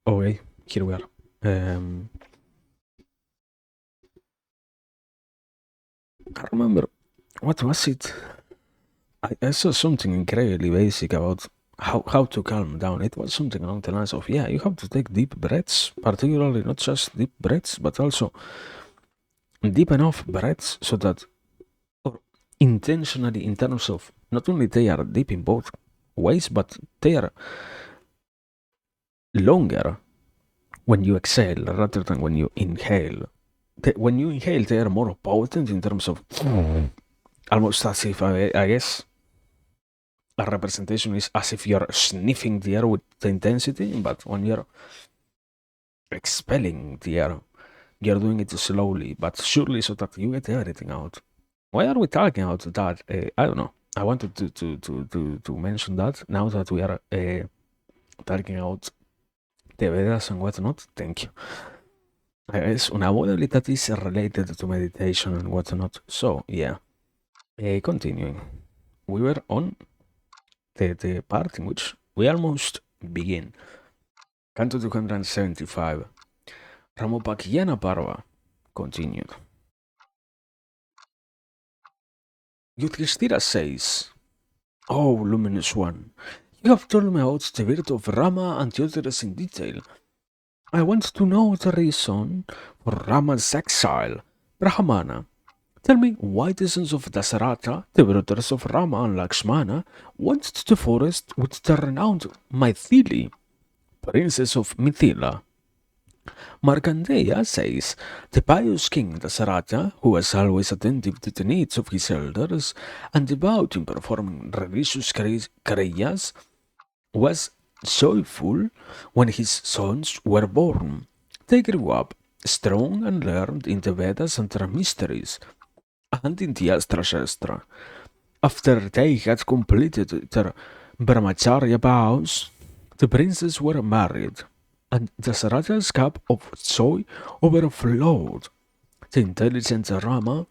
Okay, here we are. I remember, what was it? I saw something incredibly basic about how to calm down. It was something along the lines of, yeah, you have to take deep breaths, particularly not just deep breaths, but also deep enough breaths so that, or intentionally, in terms of not only they are deep in both ways, but they are longer when you exhale rather than when you inhale. When you inhale, they are more potent in terms of almost as if, I guess, a representation is as if you're sniffing the air with the intensity, but when you're expelling the air, you're doing it slowly, but surely so that you get everything out. Why are we talking about that? I don't know. I wanted to mention that now that we are talking about the Vedas and whatnot. Thank you. It's unavoidably that is related to meditation and whatnot. So, yeah. Continuing. We were on the part in which we almost begin. Canto 275. Ramopakyana Parva continued. Yudhishthira says, "O luminous one, you have told me about the birth of Rama and the others in detail. I want to know the reason for Rama's exile. Brahmana, tell me why the sons of Dasaratha, the brothers of Rama and Lakshmana, went to the forest with the renowned Maithili, princess of Mithila. Markandeya says the pious king Dasaratha, who was always attentive to the needs of his elders and devout in performing religious kriyas, was joyful when his sons were born. They grew up strong and learned in the Vedas and their mysteries, and in the Astra Shastra. After they had completed their brahmacharya vows, the princes were married, and Dasaratha's cup of joy overflowed. The intelligent Rama,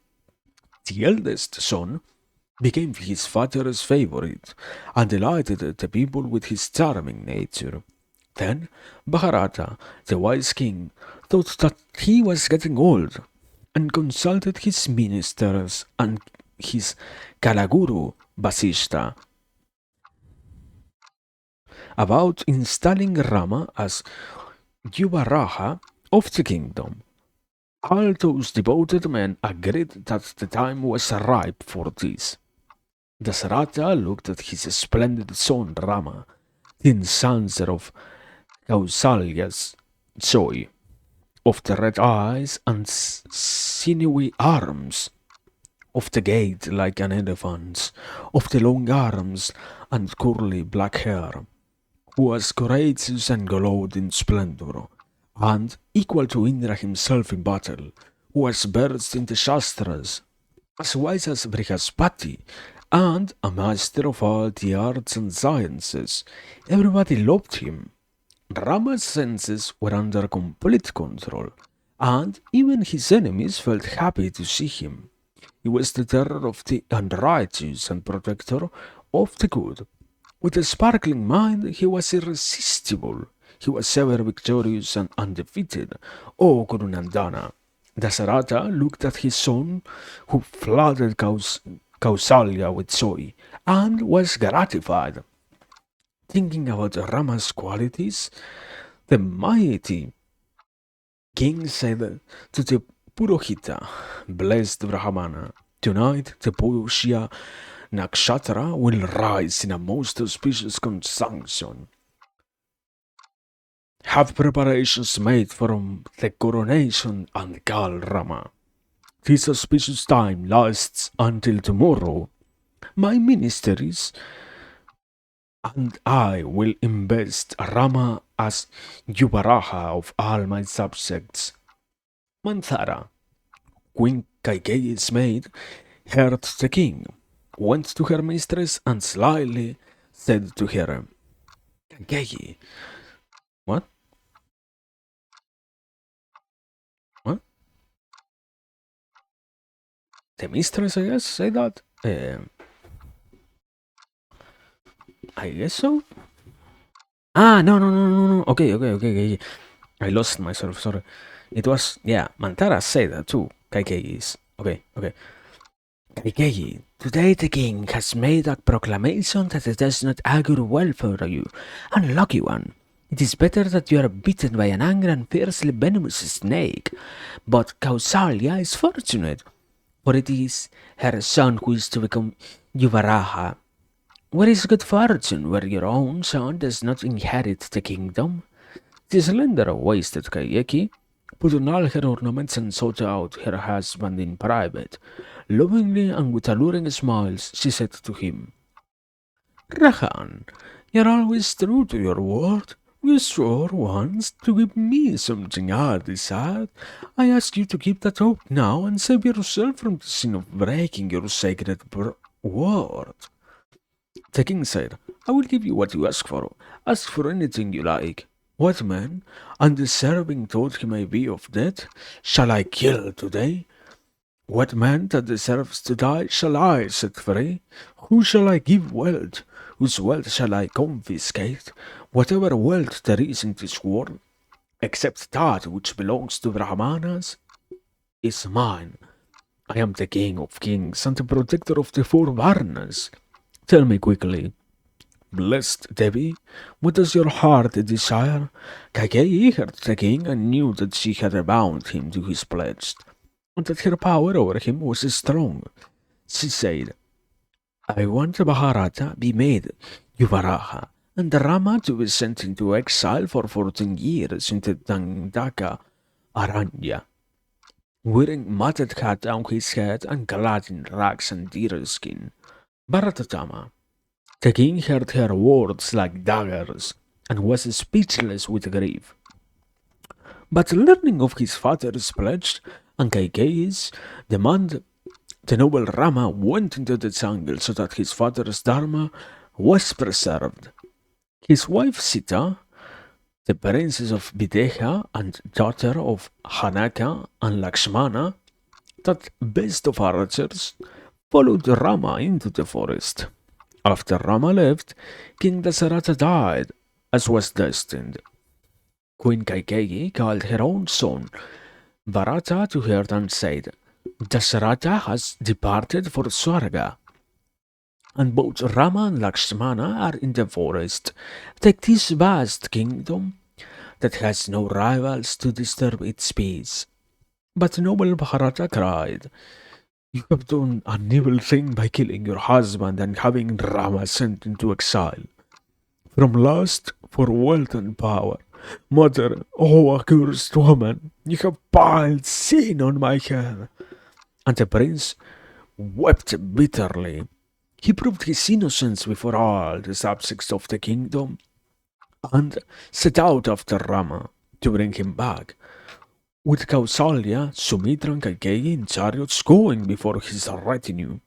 the eldest son, became his father's favorite and delighted the people with his charming nature. Then Bharata, the wise king, thought that he was getting old and consulted his ministers and his Kalaguru Vasishta about installing Rama as Yuvaraja of the kingdom. All those devoted men agreed that the time was ripe for this. Dasarata looked at his splendid son Rama, the enhancer of Kausalya's joy, of the red eyes and sinewy arms, of the gait like an elephant's, of the long arms and curly black hair, who was courageous and glowed in splendor, and equal to Indra himself in battle, who was versed in the Shastras, as wise as Brihaspati, and a master of all the arts and sciences. Everybody loved him. Rama's senses were under complete control, and even his enemies felt happy to see him. He was the terror of the unrighteous and protector of the good. With a sparkling mind, he was irresistible. He was ever victorious and undefeated. O Gurunandana! Dasarata looked at his son, who flooded Kausalya with joy, and was gratified. Thinking about Rama's qualities, the mighty king said to the Purohita, blessed Brahmana, tonight the Purushya Nakshatra will rise in a most auspicious conjunction. Have preparations made for the coronation and call Rama. This auspicious time lasts until tomorrow. My ministers and I will invest Rama as Yuvaraja of all my subjects. Manthara, Queen Kaikeyi's maid, heard the king, went to her mistress and slyly said to her, Kaikeyi, what? What? The mistress, I guess, say that? I guess so? Ah, no. Okay. I lost myself, sorry. It was, yeah, Mantara said that too. Kaikeyi is. Okay. Kaikeyi, today the king has made a proclamation that it does not augur well for you. Unlucky one. It is better that you are bitten by an angry and fiercely venomous snake. But Kausalya is fortunate, for it is her son who is to become Yuvaraja. Where is good fortune where your own son does not inherit the kingdom? The slender waisted Kaikeyi put on all her ornaments and sought out her husband in private. Lovingly and with alluring smiles, she said to him, Rahan, you're always true to your word. You swore once to give me something I desired. I ask you to keep that oath now and save yourself from the sin of breaking your sacred word. The king said, I will give you what you ask for. Ask for anything you like. What man, undeserving though he may be of death, shall I kill today? What man that deserves to die shall I set free? Who shall I give wealth? Whose wealth shall I confiscate? Whatever wealth there is in this world, except that which belongs to Brahmanas, is mine. I am the king of kings and the protector of the four Varnas. Tell me quickly, blessed Devi, what does your heart desire? Kaikeyi heard the king and knew that she had bound him to his pledge, and that her power over him was strong. She said, I want Mahabharata be made Yuvaraja, and Rama to be sent into exile for 14 years into Dandaka Aranya, wearing matted hat on his head and clad in rags and deerskin. Bharatama, the king heard her words like daggers and was speechless with grief. But learning of his father's pledge and Kaikeyi's demand, the noble Rama went into the jungle so that his father's dharma was preserved. His wife Sita, the princess of Videha and daughter of Hanaka and Lakshmana, that best of archers, followed Rama into the forest. After Rama left, King Dasarata died, as was destined. Queen Kaikeyi called her own son Bharata to her and said, Dasarata has departed for Swarga, and both Rama and Lakshmana are in the forest. Take this vast kingdom that has no rivals to disturb its peace. But noble Bharata cried, You have done an evil thing by killing your husband and having Rama sent into exile. From lust for wealth and power. Mother, oh accursed woman, you have piled sin on my head. And the prince wept bitterly. He proved his innocence before all the subjects of the kingdom and set out after Rama to bring him back, with Kausalya, Sumitra, and Kaikeyi in chariots going before his retinue.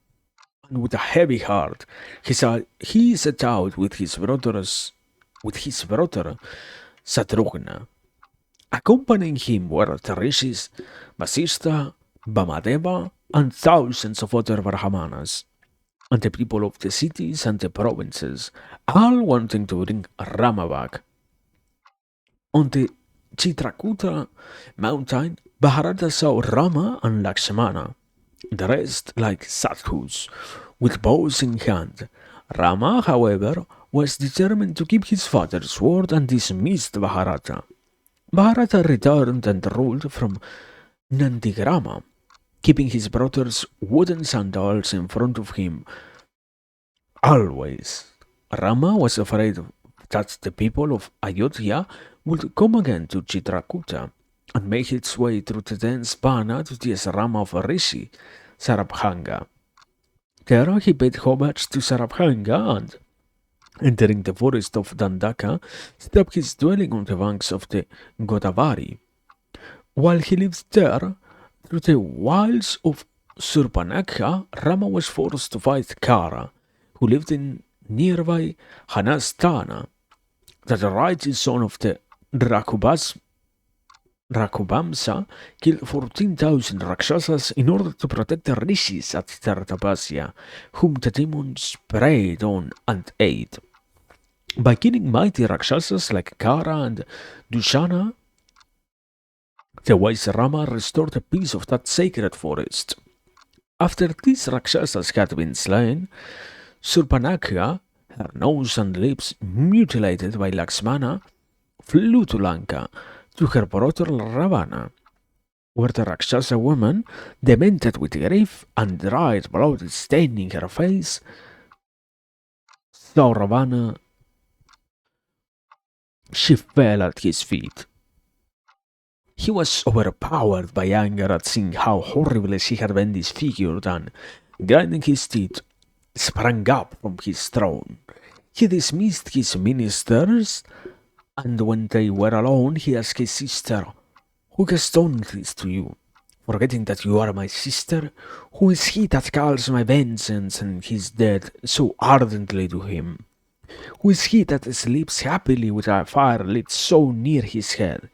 And with a heavy heart, he set out with his brother Satrughna. Accompanying him were the rishis, Vasishta, Bamadeva, and thousands of other Brahmanas, and the people of the cities and the provinces, all wanting to bring Rama back. On the Chitrakuta mountain, Bharata saw Rama and Lakshmana, the rest like sadhus, with bows in hand. Rama, however, was determined to keep his father's word and dismissed Bharata. Bharata returned and ruled from Nandigrama, keeping his brother's wooden sandals in front of him always. Rama was afraid that the people of Ayodhya would come again to Chitrakuta and make its way through the dense Bana to the ashram of Rishi, Sarabhanga. There he paid homage to Sarabhanga and, entering the forest of Dandaka, set up his dwelling on the banks of the Godavari. While he lived there, through the wilds of Surpanakha, Rama was forced to fight Kara, who lived in nearby Hanastana, that the righteous son of the Rakubamsa killed 14,000 Rakshasas in order to protect the rishis at Tartapasya, whom the demons preyed on and ate. By killing mighty Rakshasas like Kara and Dushana, the wise Rama restored the peace of that sacred forest. After these Rakshasas had been slain, Surpanakha, her nose and lips mutilated by Lakshmana, flew to Lanka to her brother Ravana, where the Rakshasa woman, demented with grief and dried blood staining her face, saw Ravana. She fell at his feet. He was overpowered by anger at seeing how horribly she had been disfigured and, grinding his teeth, sprang up from his throne. He dismissed his ministers, and when they were alone, he asked his sister, "Who has done this to you? Forgetting that you are my sister, who is he that calls my vengeance and his death so ardently to him? Who is he that sleeps happily with a fire lit so near his head?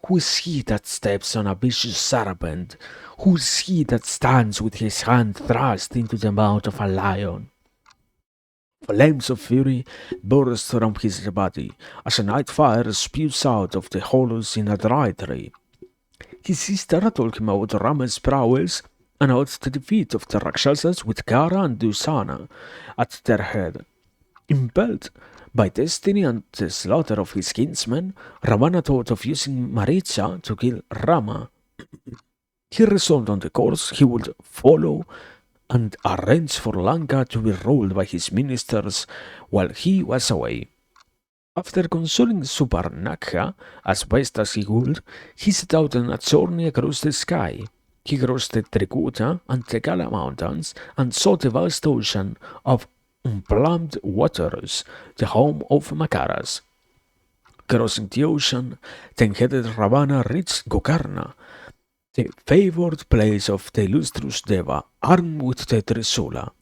Who is he that steps on a vicious serpent? Who is he that stands with his hand thrust into the mouth of a lion?" Flames of fury burst from his body, as a night fire spews out of the hollows in a dry tree. His sister told him about Rama's prowess and about the defeat of the Rakshasas with Kara and Dusana at their head. Impelled by destiny and the slaughter of his kinsmen, Ravana thought of using Maricha to kill Rama. He resolved on the course he would follow and arranged for Lanka to be ruled by his ministers while he was away. After consoling Suparnakha as best as he could, he set out on a journey across the sky. He crossed the Trikuta and Tekala mountains and saw the vast ocean of unplumbed waters, the home of Makaras. Crossing the ocean, ten-headed Ravana reached Gokarna, the favored place of the illustrious Deva, armed with the Trisula.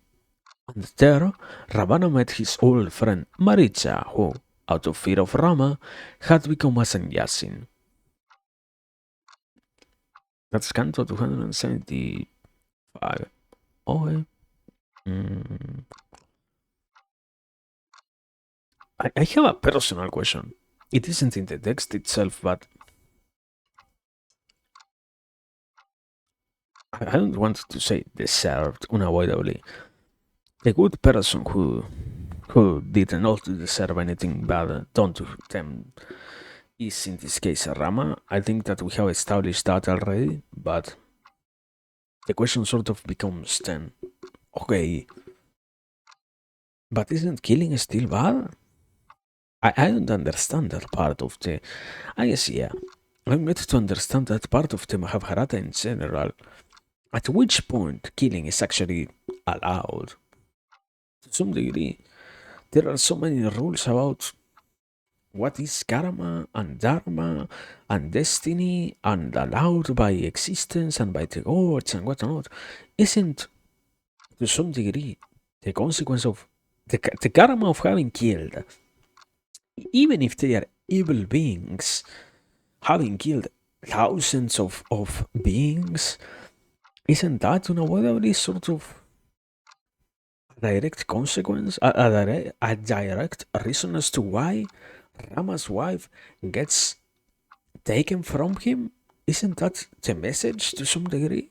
And there, Ravana met his old friend Maricha, who, out of fear of Rama, had become a sannyasin. That's Canto 275. Okay. I have a personal question. It isn't in the text itself, but I don't want to say deserved unavoidably. The good person who did not deserve anything bad done to them is in this case Rama. I think that we have established that already, but the question sort of becomes then, okay, but isn't killing still bad? I don't understand that part of the. I guess, yeah. I'm meant to understand that part of the Mahabharata in general. At which point killing is actually allowed. To some degree, there are so many rules about what is karma and dharma and destiny and allowed by existence and by the gods and whatnot. Isn't, to some degree, the karma of having killed, even if they are evil beings having killed thousands of beings, isn't that unavoidably sort of a direct consequence, a direct reason as to why Rama's wife gets taken from him? Isn't that the message to some degree?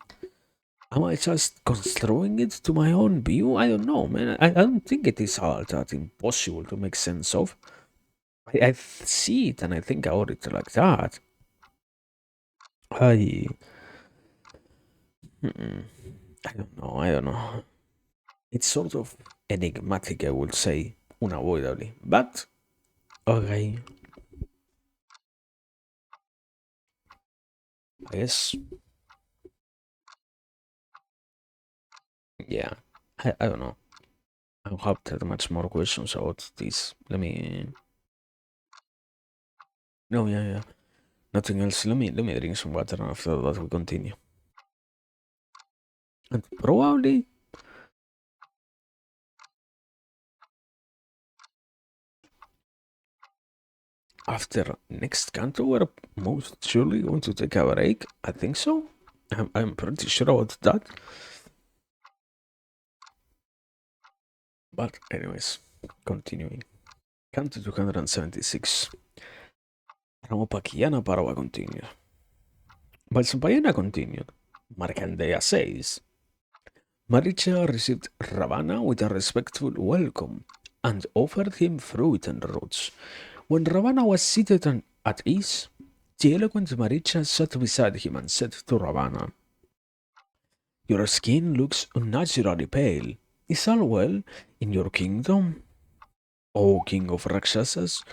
Am I just construing it to my own view? I don't know, man. I don't think it is all that impossible to make sense of. I see it and I think about it like that. I, I don't know. I don't know. It's sort of enigmatic, I would say, unavoidably. But okay, I guess yeah. I don't know. I don't have that much more questions about this. Let me. No, yeah, yeah. Nothing else. Let me drink some water and after that we continue. And probably after next canto, we're most surely going to take a break. I think so. I'm pretty sure about that. But anyways, continuing. Canto 276. Ramo Parva continued. Valsampayana continued. Markandeya says, Maricha received Ravana with a respectful welcome and offered him fruit and roots. When Ravana was seated at ease, the eloquent Maricha sat beside him and said to Ravana, Your skin looks unnaturally pale. Is all well in your kingdom? O king of Rakshasas,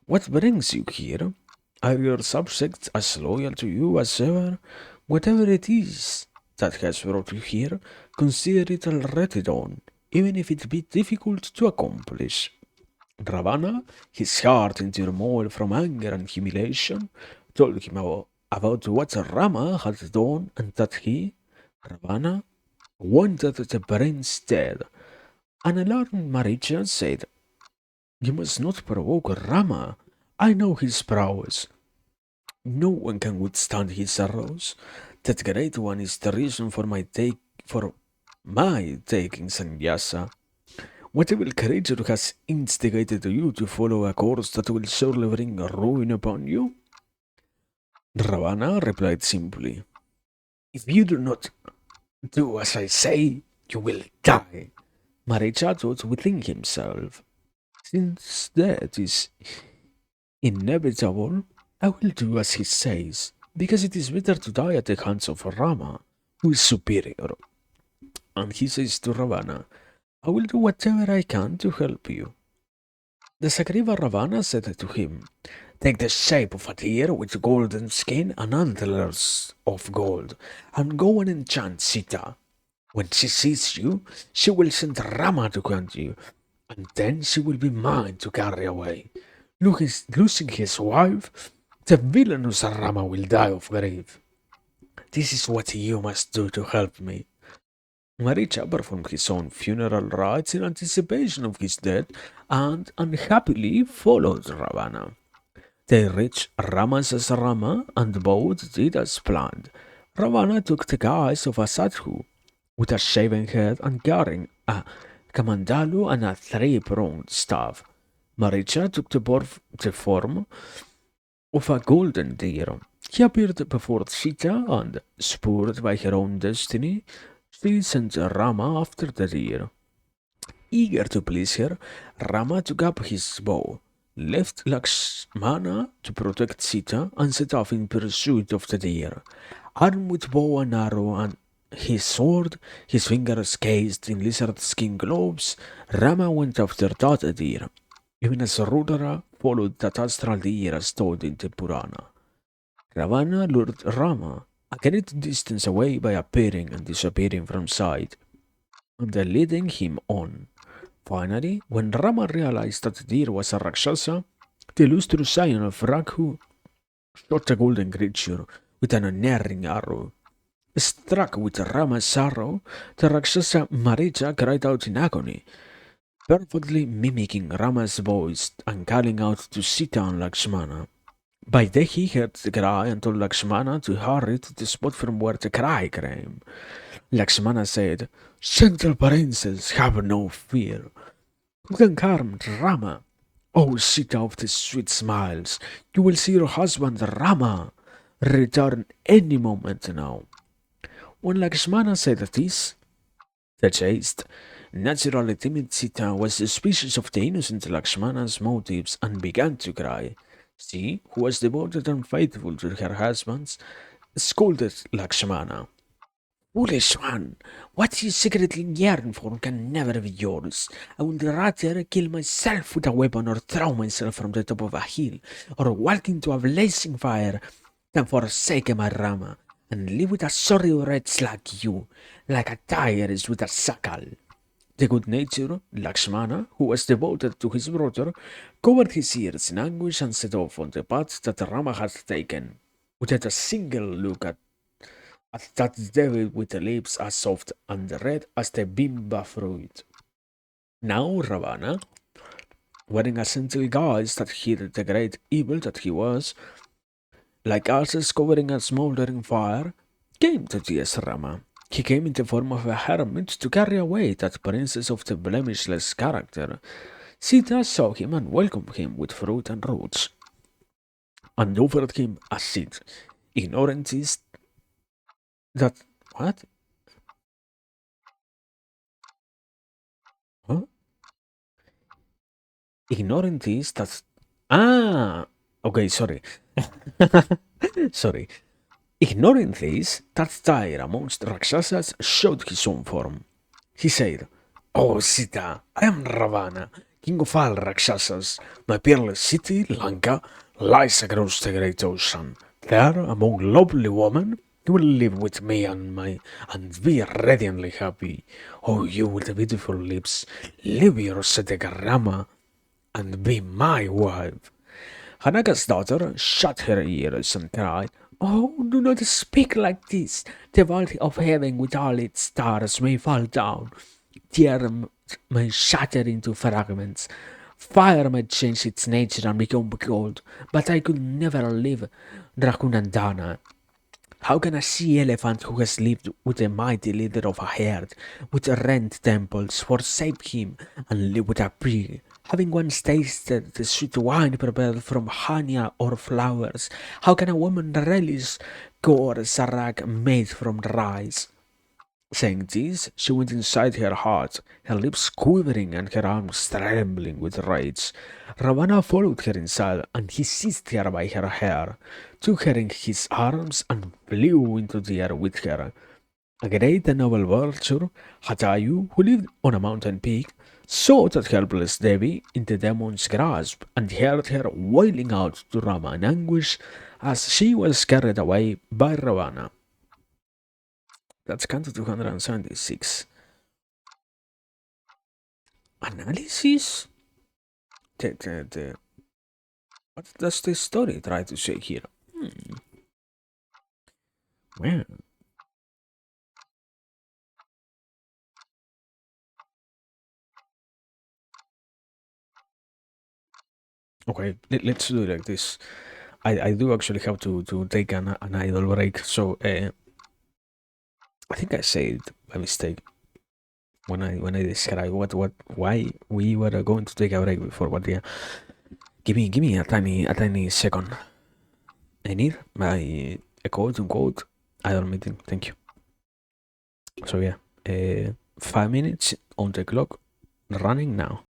what brings you here? Are your subjects as loyal to you as ever? Whatever it is that has brought you here, consider it already done, even if it be difficult to accomplish. Ravana, his heart in turmoil from anger and humiliation, told him about what Rama had done and that he, Ravana, wanted the prince dead. An alarmed Maricha said, You must not provoke Rama. I know his prowess. No one can withstand his arrows. That great one is the reason for my taking Sannyasa. What evil creature has instigated you to follow a course that will surely bring ruin upon you? Ravana replied simply, If you do not do as I say, you will die. Maricha thought within himself, Since death is inevitable, I will do as he says, because it is better to die at the hands of Rama, who is superior. And he says to Ravana, I will do whatever I can to help you. The Sagriva Ravana said to him, Take the shape of a deer with golden skin and antlers of gold, and go and enchant Sita. When she sees you, she will send Rama to hunt you, and then she will be mine to carry away. Losing his wife, the villainous Rama will die of grief. This is what you must do to help me. Maricha performed his own funeral rites in anticipation of his death and unhappily followed Ravana. They reached Rama's Rama and both did as planned. Ravana took the guise of a sadhu with a shaven head and carrying a kamandalu and a three-pronged staff. Maricha took the form of a golden deer. He appeared before Sita and, spurred by her own destiny, she sent Rama after the deer. Eager to please her, Rama took up his bow, left Lakshmana to protect Sita, and set off in pursuit of the deer. Armed with bow and arrow and his sword, his fingers cased in lizard skin gloves, Rama went after that deer, even as Rudra followed that astral deer as told in the Purana. Ravana lured Rama a great distance away by appearing and disappearing from sight, and then leading him on. Finally, when Rama realized that the deer was a Rakshasa, the illustrious scion of Raghu shot a golden creature with an unerring arrow. Struck with Rama's arrow, the Rakshasa Maricha cried out in agony. perfectly mimicking Rama's voice and calling out to Sita and Lakshmana. By day he heard the cry and told Lakshmana to hurry to the spot from where the cry came. Lakshmana said, Gentle princess, have no fear. You can harm Rama. Oh, Sita of the sweet smiles, you will see your husband Rama return any moment now. When Lakshmana said this, the chaste, naturally timid Sita was suspicious of the innocent Lakshmana's motives and began to cry. She, who was devoted and faithful to her husband, scolded Lakshmana. Foolish one, what you secretly yearn for can never be yours. I would rather kill myself with a weapon or throw myself from the top of a hill or walk into a blazing fire than forsake my Rama and live with a sorry wretch like you, like a tiger is with a suckle. The good-natured Lakshmana, who was devoted to his brother, covered his ears in anguish and set off on the path that Rama had taken, without a single look at that devil with the lips as soft and red as the bimba fruit. Now Ravana, wearing a saintly guise that hid the great evil that he was, like ashes covering a smoldering fire, came to dear Rama. He came in the form of a hermit to carry away that princess of the blemishless character. Sita saw him and welcomed him with fruit and roots, and offered him a seat, ignoring this that what? Huh? Ignoring this that okay, sorry. Sorry. Ignoring this, that tiger amongst Rakshasas showed his own form. He said, Oh Sita, I am Ravana, king of all Rakshasas. My peerless city, Lanka, lies across the great ocean. There, among lovely women, you will live with me and be radiantly happy. Oh, you with the beautiful lips, leave your ascetic Rama and be my wife. Hanaga's daughter shut her ears and cried, Oh, do not speak like this. The vault of heaven with all its stars may fall down. The earth may shatter into fragments. Fire may change its nature and become cold, but I could never leave Raghunandana. How can a sea elephant who has lived with the mighty leader of a herd, with rent temples, forsake him and live with a pig? Having once tasted the sweet wine prepared from honey or flowers, how can a woman relish coarse sarag made from rice? Saying this, she went inside her heart, her lips quivering and her arms trembling with rage. Ravana followed her inside, and he seized her by her hair, took her in his arms, and flew into the air with her. A great and noble vulture, Hatayu, who lived on a mountain peak, saw that helpless Devi in the demon's grasp, and heard her wailing out to Rama in anguish as she was carried away by Ravana. That's Canto 276. Analysis? The, what does this story try to say here? Well, okay, let's do it like this. I do actually have to take an idle break, so I think I said by mistake when I described what why we were going to take a break before, but yeah, give me a tiny second. I need my a quote unquote idle meeting. Thank you. So yeah, 5 minutes on the clock, running now.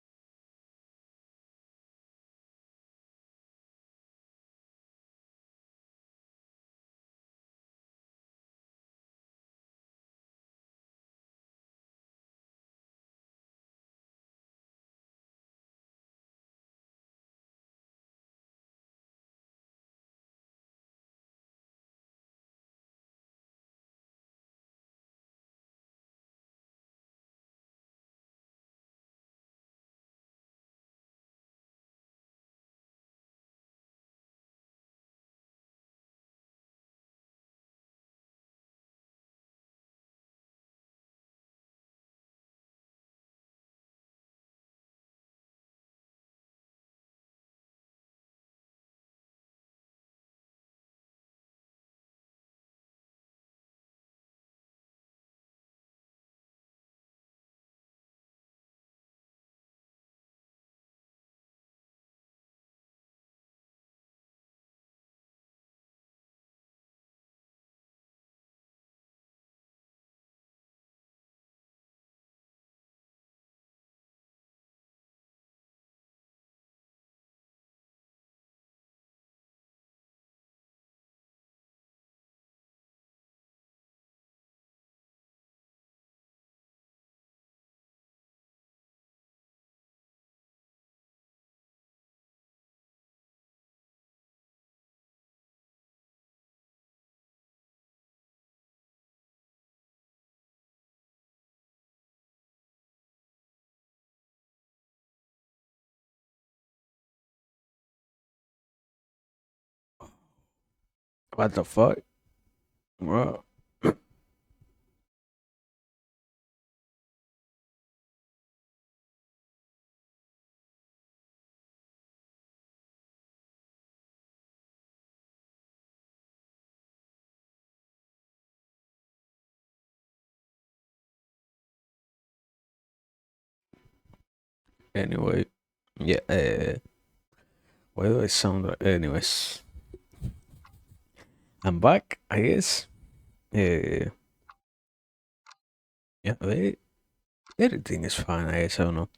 What the fuck? Well, anyway, yeah. Why do I sound like? Anyways, I'm back. I guess. Uh, yeah. Everything is fine. I guess. I don't know.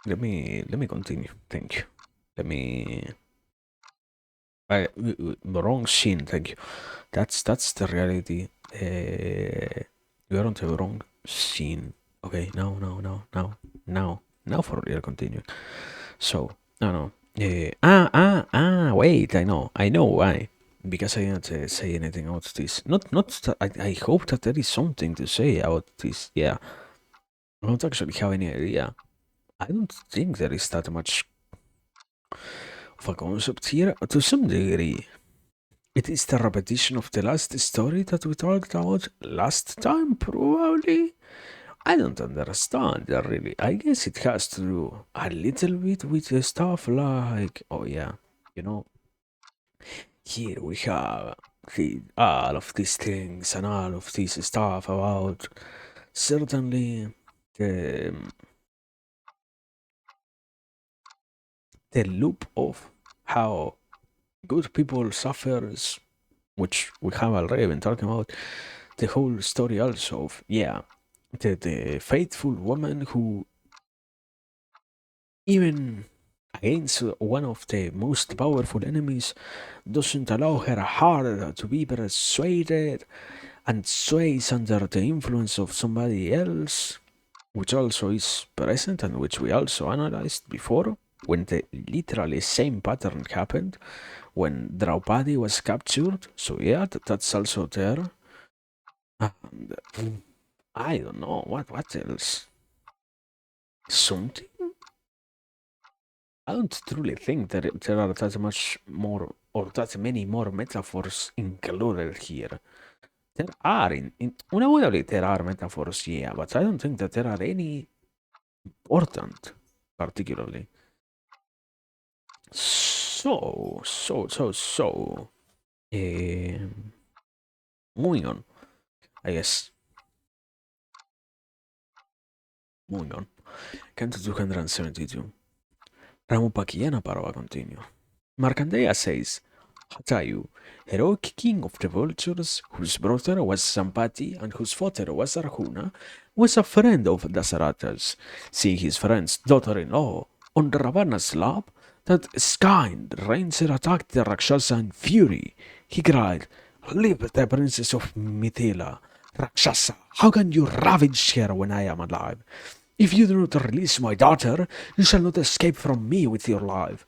Let me continue. Thank you. Let me. Wrong scene. Thank you. That's the reality. We are on the wrong scene. Okay. Now for real. Continue. So, no, no. Wait, I know why. Because I didn't say anything about this. Not that I hope that there is something to say about this. Yeah, I don't actually have any idea. I don't think there is that much of a concept here. To some degree, it is the repetition of the last story that we talked about last time, probably. I don't understand that really. I guess it has to do a little bit with the stuff like, oh yeah, you know, here we have all of these things and all of this stuff about certainly the, the loop of how good people suffers, which we have already been talking about, the whole story also of, yeah, the faithful woman who even against one of the most powerful enemies doesn't allow her heart to be persuaded and sways under the influence of somebody else, which also is present and which we also analyzed before when the literally same pattern happened when Draupadi was captured. So yeah, that's also there. And I don't know what else. Something. I don't truly think that there are that much more or that many more metaphors included here. There are in unavoidably there are metaphors, yeah, but I don't think that there are any important particularly. So. Um, moving on, I guess. Moving on. Canto 272. Ramupakiyana Parva continue. Markandeya says, Hatayu, heroic king of the vultures, whose brother was Sampati and whose father was Arjuna, was a friend of Dasarata's. Seeing his friend's daughter-in-law on Ravana's lap, that kind Ranger attacked the Rakshasa in fury. He cried, Leave the princess of Mithila. Rakshasa, how can you ravage her when I am alive? If you do not release my daughter, you shall not escape from me with your life.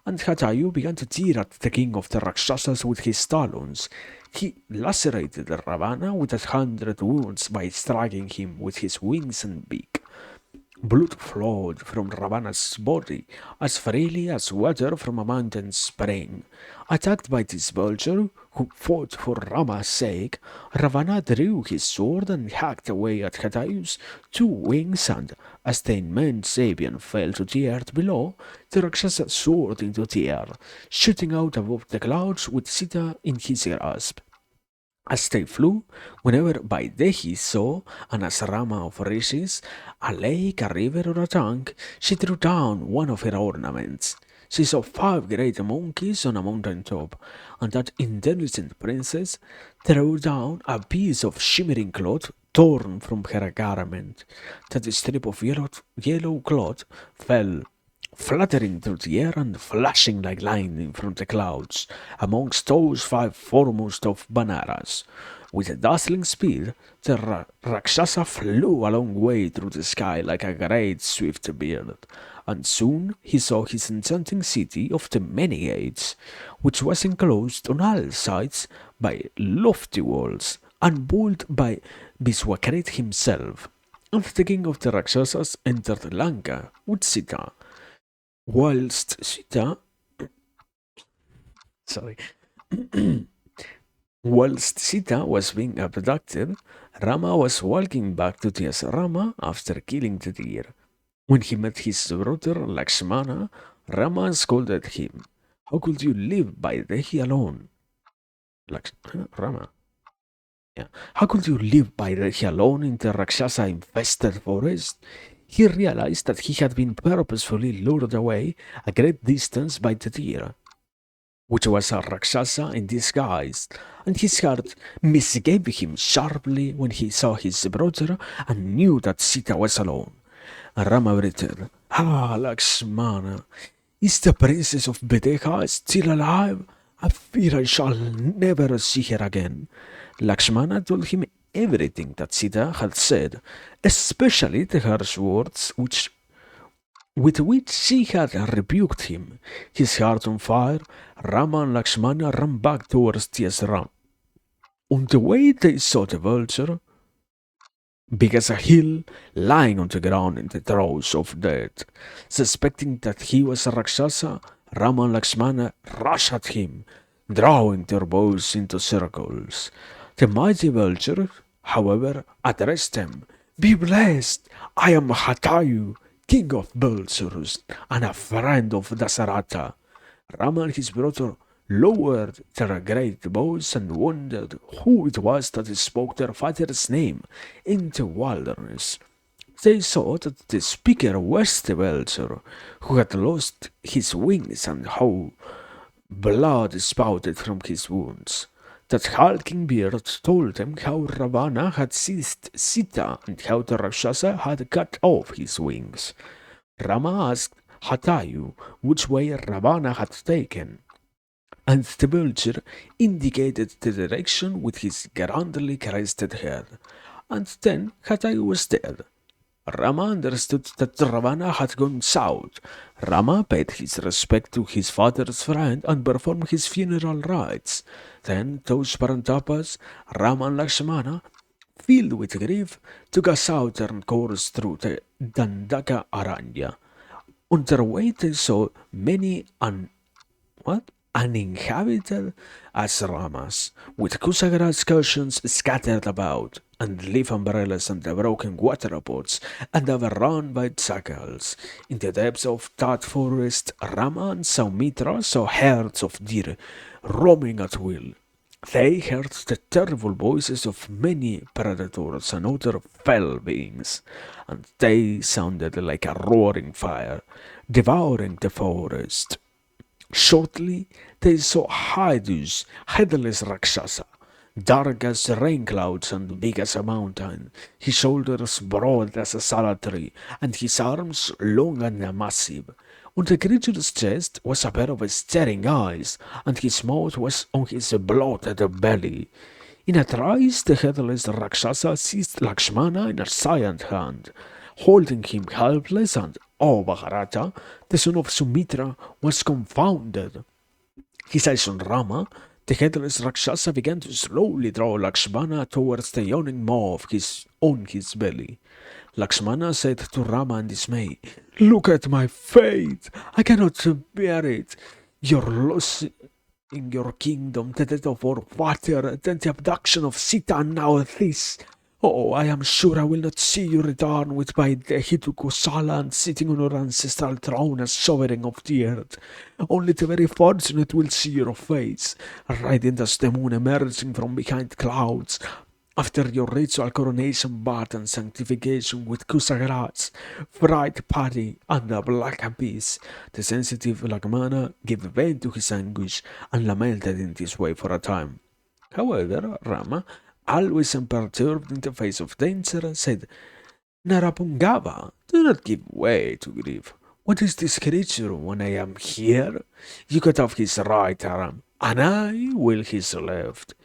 And Jatayu began to tear at the king of the Rakshasas with his talons. He lacerated Ravana with 100 wounds by striking him with his wings and beak. Blood flowed from Ravana's body as freely as water from a mountain spring. Attacked by this vulture, who fought for Rama's sake, Ravana drew his sword and hacked away at Hatayu's two wings, and as the immense avian fell to the earth below, the Rakshasa soared into the air, shooting out above the clouds with Sita in his grasp. As they flew, whenever by day he saw an asrama of rishis, a lake, a river, or a tank, she threw down one of her ornaments. She saw 5 great monkeys on a mountain top, and that intelligent princess threw down a piece of shimmering cloth torn from her garment. That strip of yellow cloth fell fluttering through the air and flashing like lightning from the clouds amongst those 5 foremost of Banaras. With a dazzling speed, the Rakshasa flew a long way through the sky like a great swift bird, and soon he saw his enchanting city of the many gates, which was enclosed on all sides by lofty walls, and built by Viswakrit himself. And the king of the Rakshasas entered Lanka with Sita, whilst Sita, sorry, Whilst Sita was being abducted, Rama was walking back to the asrama after killing the deer. When he met his brother Lakshmana, Rama scolded him. How could you live by the day alone? Rama. Yeah. How could you live by the day alone in the Rakshasa infested forest? He realized that he had been purposefully lured away a great distance by the deer, which was a Rakshasa in disguise, and his heart misgave him sharply when he saw his brother and knew that Sita was alone. Rama breathed, Ah, Lakshmana, is the princess of Videha still alive? I fear I shall never see her again. Lakshmana told him everything that Sita had said, especially the harsh words with which she had rebuked him. His heart on fire, Rama and Lakshmana ran back towards the ashram. On the way they saw the vulture, big as a hill, lying on the ground in the throes of death. Suspecting that he was a Rakshasa, Rama and Lakshmana rushed at him, drawing their bows into circles. The mighty vulture, however, addressed them. Be blessed! I am Hatayu, king of vultures, and a friend of Dasaratha. Rama and his brother lowered their great bows and wondered who it was that spoke their father's name in the wilderness. They saw that the speaker was the vulture, who had lost his wings and how blood spouted from his wounds. That hulking beard told them how Ravana had seized Sita and how the Rakshasa had cut off his wings. Rama asked Hatayu which way Ravana had taken, and the vulture indicated the direction with his grandly crested head. And then Hatayu was dead. Rama understood that Ravana had gone south. Rama paid his respect to his father's friend and performed his funeral rites. Then those Parantapas, Rama and Lakshmana, filled with grief, took a southern course through the Dandaka Aranya. On their way they saw many what? Uninhabited asramas, with Kusagara excursions scattered about, and leaf umbrellas and the broken water pots, and overrun by jackals. In the depths of that forest, Rama and Saumitra saw herds of deer roaming at will. They heard the terrible voices of many predators and other fell beings, and they sounded like a roaring fire, devouring the forest. Shortly they saw Hydus, headless Rakshasa, dark as rain clouds and big as a mountain, his shoulders broad as a salad tree, and his arms long and massive. On the creature's chest was a pair of staring eyes, and his mouth was on his bloated belly. In a trice, the headless Rakshasa seized Lakshmana in a giant hand, holding him helpless, and Mahabharata, the son of Sumitra, was confounded. His eyes on Rama, the headless Rakshasa began to slowly draw Lakshmana towards the yawning maw of his belly. Lakshmana said to Rama in dismay, Look at my fate! I cannot bear it! Your loss in your kingdom, the death of our father, then the abduction of Sita, and now this. Oh, I am sure I will not see you return with my Dehi to Kosala and sitting on your ancestral throne as sovereign of the earth. Only the very fortunate will see your face, radiant as the moon emerging from behind clouds. After your ritual coronation bath and sanctification with Kusagrats, fried party, and a black abyss, the sensitive Lakmana gave vent to his anguish and lamented in this way for a time. However, Rama, always unperturbed in the face of danger, said, Narapungava, do not give way to grief. What is this creature when I am here? You cut off his right arm, and I will his left.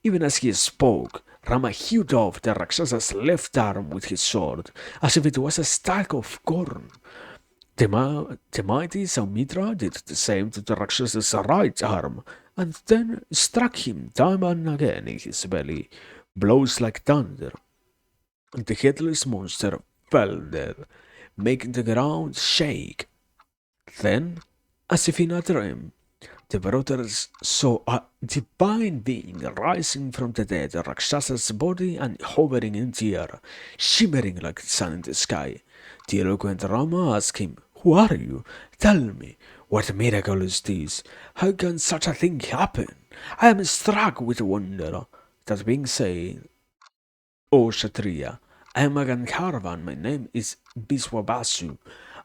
Even as he spoke, Rama hewed off the Rakshasa's left arm with his sword, as if it was a stalk of corn. The mighty Saumitra did the same to the Rakshasa's right arm, and then struck him time and again in his belly, blows like thunder. The headless monster fell dead, making the ground shake. Then, as if in a dream, The brothers saw a divine being rising from the dead, Rakshasa's body and hovering in the air, shimmering like the sun in the sky. The eloquent Rama asked him, "Who are you? Tell me, what miracle is this? How can such a thing happen? I am struck with wonder." That being said, O Kshatriya, I am a Gandharva and my name is Biswabasu.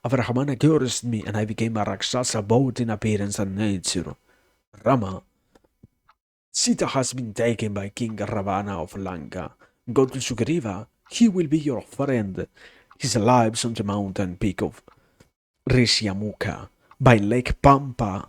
A Brahmana cursed me and I became a Rakshasa both in appearance and nature. Rama, Sita has been taken by King Ravana of Lanka. Go to Sugriva, he will be your friend. His lives on the mountain peak of Rishyamukha, by Lake Pampa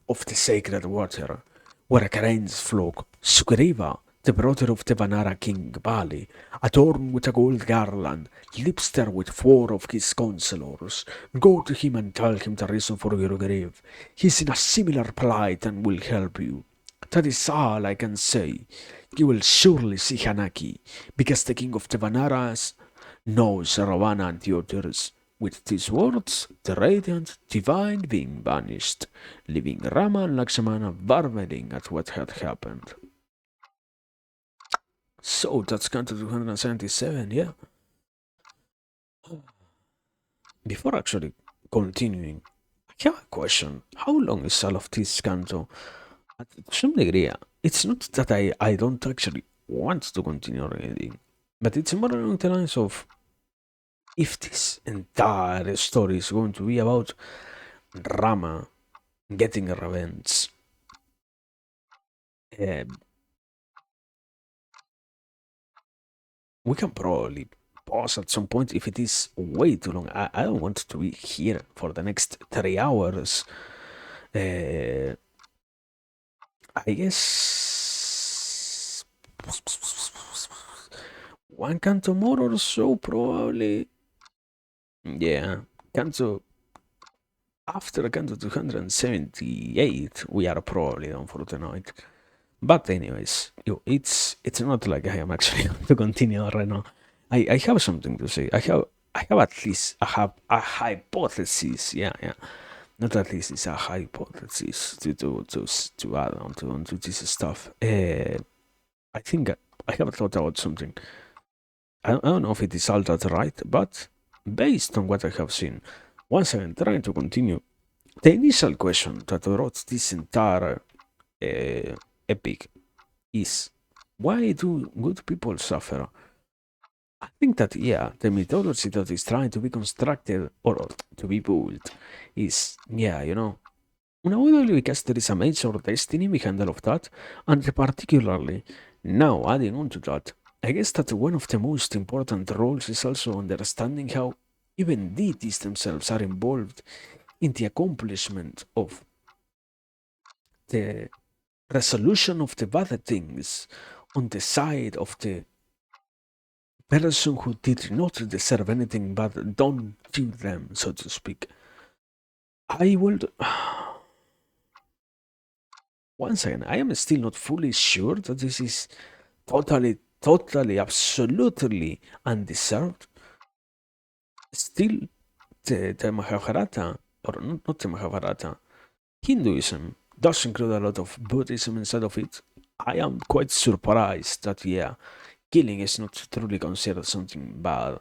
of the sacred water, where cranes flock. Sugriva, the brother of the Vanara king Bali, adorned with a gold garland, lives there with four of his counselors. Go to him and tell him the reason for your grief. He is in a similar plight and will help you. That is all I can say. You will surely see Hanaki, because the king of the Vanaras knows Ravana and the others. With these words, the radiant, divine being vanished, leaving Rama and Lakshmana marveling at what had happened. So that's Canto 277, yeah. Before actually continuing, I have a question. How long is all of this Canto? To some degree, it's not that I don't actually want to continue reading, but it's more along the lines of if this entire story is going to be about Rama getting revenge, uh, we can probably pause at some point if it is way too long. I don't want to be here for the next 3 hours. Uh, I guess one canto more or so, probably. Yeah, canto after canto 278, we are probably done for tonight. But anyways, it's not like I am actually going to continue right now. I have something to say. I have at least I have a hypothesis. Yeah, yeah. Not at least it's a hypothesis to add onto this stuff. I think I have thought about something. I don't know if it is all that right, but based on what I have seen, once I'm trying to continue, the initial question that wrote this entire epic is, why do good people suffer? I think that, yeah, the mythology that is trying to be constructed or to be built is, yeah, unavoidably because there is a major destiny behind all of that, and particularly now adding on to that, I guess that one of the most important roles is also understanding how even deities themselves are involved in the accomplishment of the resolution of the bad things on the side of the person who did not deserve anything but done to them, so to speak. I would. Once again, I am still not fully sure that this is totally, absolutely undeserved. Still, the Mahabharata, or not the Mahabharata, Hinduism does include a lot of Buddhism inside of it. I am quite surprised that, yeah, killing is not truly considered something bad.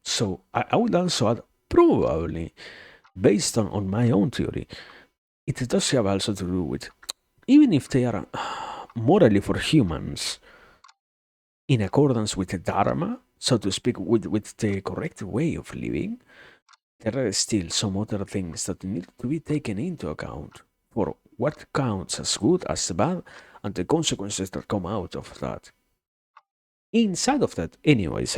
So I would also add, probably, based on my own theory, it does have also to do with, even if they are morally for humans, in accordance with the Dharma, so to speak, with the correct way of living, there are still some other things that need to be taken into account for what counts as good, as bad, and the consequences that come out of that. Inside of that, anyways,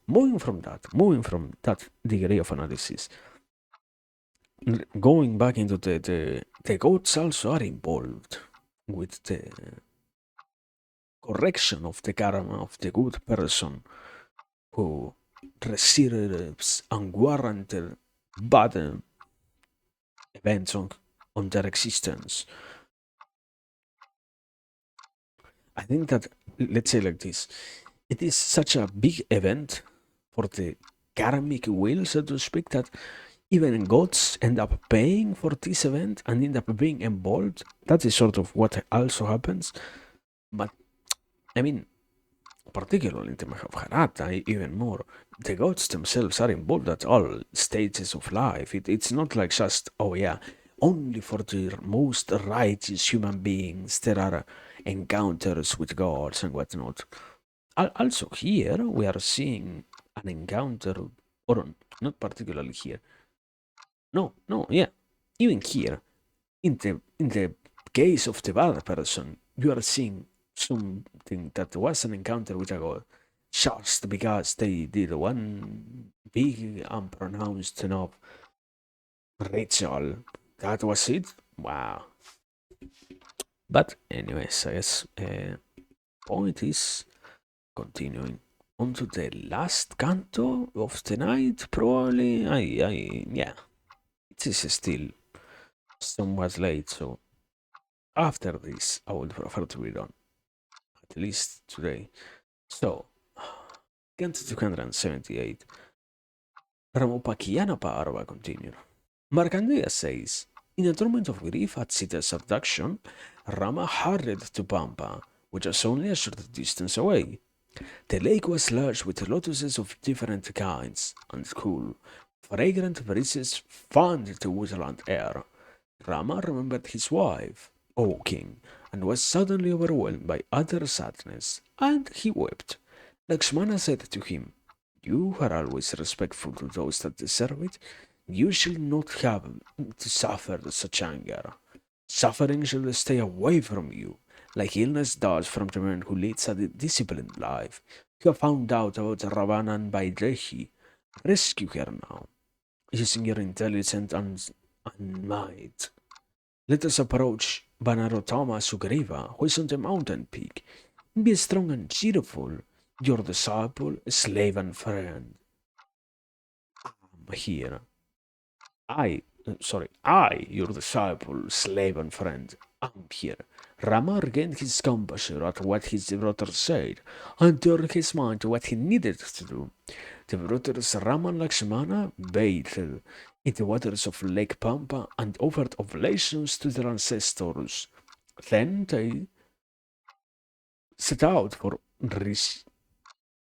moving from that degree of analysis, going back into the goats also are involved with the correction of the karma of the good person who receives unwarranted bad events on their existence. I think that, let's say like this, it is such a big event for the karmic will, so to speak, that even gods end up paying for this event and end up being involved. That is sort of what also happens. But I mean, particularly in the Mahabharata, even more, the gods themselves are involved at all stages of life. It's not like just, oh yeah, only for the most righteous human beings there are encounters with gods and whatnot. Also, here we are seeing an encounter, or not particularly here. No, no, yeah, even here, in the case of the bad person, you are seeing something that was an encounter with a god just because they did one big unpronounced enough ritual. That was it. Wow. But anyways, I guess point is continuing on to the last canto of the night. Probably, yeah, it is still somewhat late, so after this, I would prefer to be done, at least today. So, canto 278. Ramopakiyana Parva continued. Markandeya says, in a torment of grief at Sita's abduction, Rama hurried to Pampa, which was only a short distance away. The lake was lush with lotuses of different kinds, and cool, fragrant breezes fanned the woodland air. Rama remembered his wife, O king, and was suddenly overwhelmed by utter sadness, and he wept. Lakshmana said to him, you are always respectful to those that deserve it. You shall not have to suffer such anger. Suffering shall stay away from you, like illness does from the man who leads a disciplined life. You have found out about Ravana and Vaidehi. Rescue her now, using your intelligence and might. Let us approach Banarottama Sugriva, who is on the mountain peak. Be strong and cheerful, your disciple, slave, and friend. Here, your disciple, slave, and friend, am here. Rama regained his composure at what his brother said and turned his mind to what he needed to do. The brothers Rama and Lakshmana bathed in the waters of Lake Pampa and offered oblations to their ancestors. Then they set out for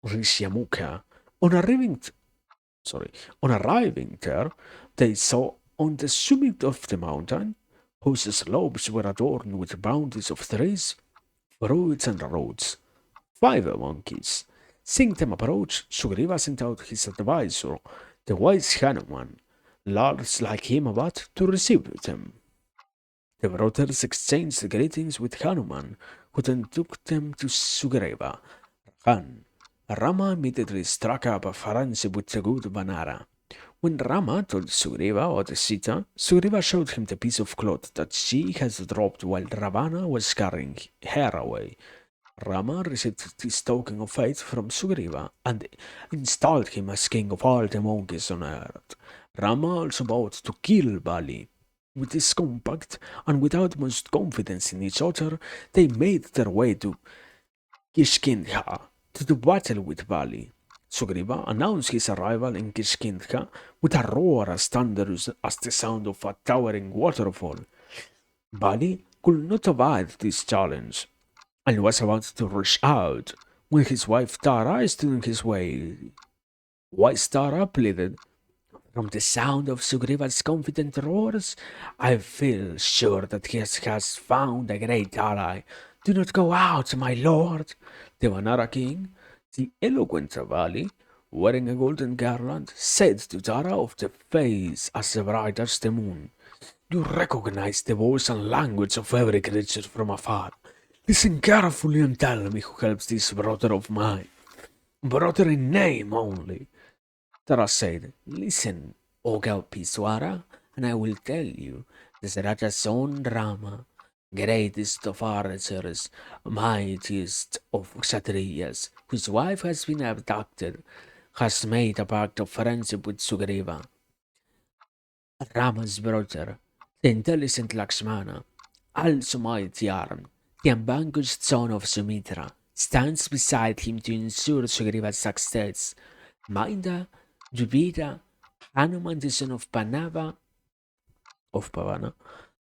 Rishyamukha. On arriving on arriving there, they saw on the summit of the mountain, whose slopes were adorned with bounties of trees, fruits, and roads, 5 monkeys. Seeing them approach, Sugriva sent out his advisor, the wise Hanuman, large like Himavat, to receive them. The brothers exchanged greetings with Hanuman, who then took them to Sugriva. Rama immediately struck up a friendship with the good Vanara. When Rama told Sugriva about Sita, Sugriva showed him the piece of cloth that she had dropped while Ravana was carrying her away. Rama received this token of faith from Sugriva and installed him as king of all the monkeys on earth. Rama also vowed to kill Bali. With this compact and with utmost confidence in each other, they made their way to Kishkindha to do battle with Bali. Sugriva announced his arrival in Kishkindha with a roar as thunderous as the sound of a towering waterfall. Bali could not abide this challenge and was about to rush out when his wife Tara stood in his way. Wise Tara pleaded, from the sound of Sugriva's confident roars, I feel sure that he has found a great ally. Do not go out, my lord. The Vanara king, the eloquent Savali, wearing a golden garland, said to Tara of the face as bright as the moon, you recognize the voice and language of every creature from afar. Listen carefully and tell me who helps this brother of mine. Brother in name only. Tara said, listen, O Galpiswara, and I will tell you, this Raja's son Rama, greatest of archers, mightiest of Kshatriyas, whose wife has been abducted, has made a pact of friendship with Sugriva, Rama's brother, the intelligent Lakshmana, also mighty armed, the unvanquished son of Sumitra, stands beside him to ensure Sugriva's success. Minda, Jupiter, Hanuman, the son of Pavana,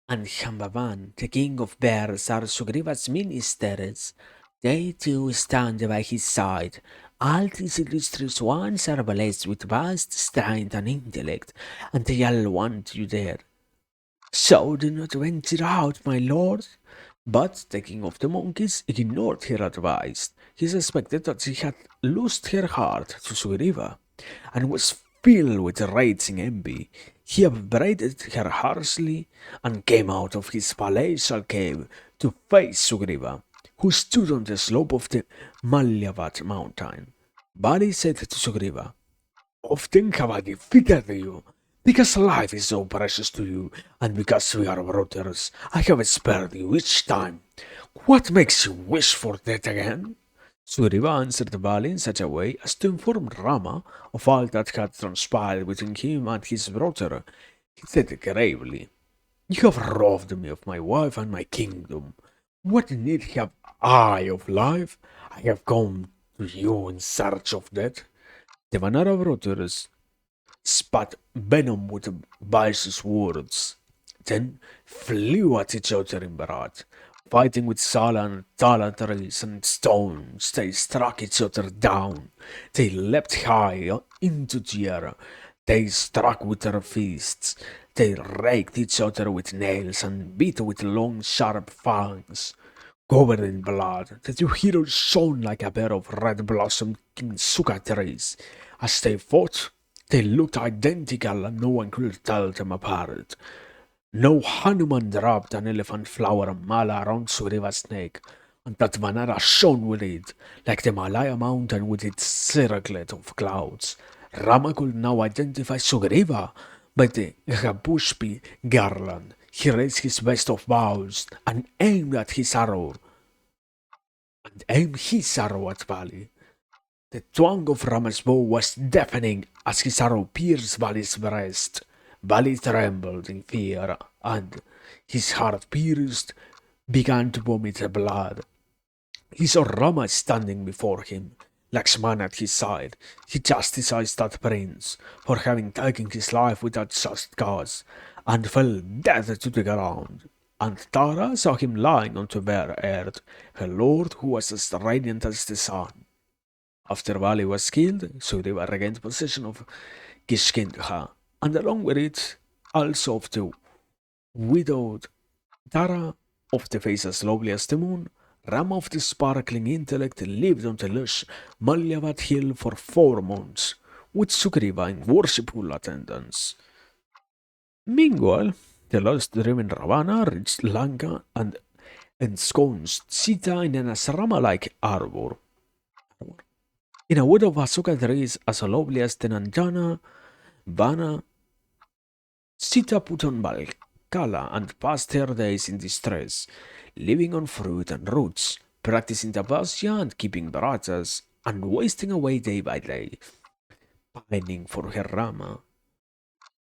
and Jambavan, the king of bears, are Sugriva's ministers. They too stand by his side. All these illustrious ones are blessed with vast strength and intellect, and they all want you there. So do not venture out, my lord. But the king of the monkeys ignored her advice. He suspected that she had lost her heart to Sugriva, and was filled with raging envy. He upbraided her harshly and came out of his palatial cave to face Sugriva, who stood on the slope of the Malyavat mountain. Bali said to Sugriva, "Often have I defeated you, because life is so precious to you, and because we are brothers, I have spared you each time. What makes you wish for that again?" Sugriva answered Bali in such a way as to inform Rama of all that had transpired between him and his brother. He said gravely, "You have robbed me of my wife and my kingdom. What need have I of life? I have come to you in search of that." The Vanara brothers spat venom with vicious words, then flew at each other in Bharat. Fighting with Sala and Tala trees and stones, they struck each other down. They leapt high into the air. They struck with their fists. They raked each other with nails and beat with long, sharp fangs. Covered in blood, the two heroes shone like a pair of red-blossomed kintsuga trees. As they fought, they looked identical and no one could tell them apart. No Hanuman dropped an elephant flower mala around Sugriva's neck, and Tatvanara shone with it, like the Malaya mountain with its circlet of clouds. Rama could now identify Sugriva by the Gabushpi garland. He raised his best of bows and aimed his arrow at Bali. The twang of Rama's bow was deafening as his arrow pierced Bali's breast. Bali trembled in fear, and, his heart pierced, began to vomit blood. He saw Rama standing before him, Lakshmana at his side. He chastised that prince for having taken his life without just cause, and fell dead to the ground. And Tara saw him lying on the bare earth, her lord who was as radiant as the sun. After Bali was killed, Sugriva regained possession of Kishkindha, and along with it, also of the widowed Tara, of the face as lovely as the moon. Rama of the sparkling intellect lived on the lush Malyavat hill for 4 months, with Sugriva in worshipful attendance. Meanwhile, the lust-driven Ravana reached Lanka and ensconced Sita in an asrama-like arbor. In a wood of Asuka trees as lovely as the Nanjana, Vana, Sita put on Balkala and passed her days in distress, living on fruit and roots, practicing tapasya and keeping vratas, and wasting away day by day, pining for her Rama.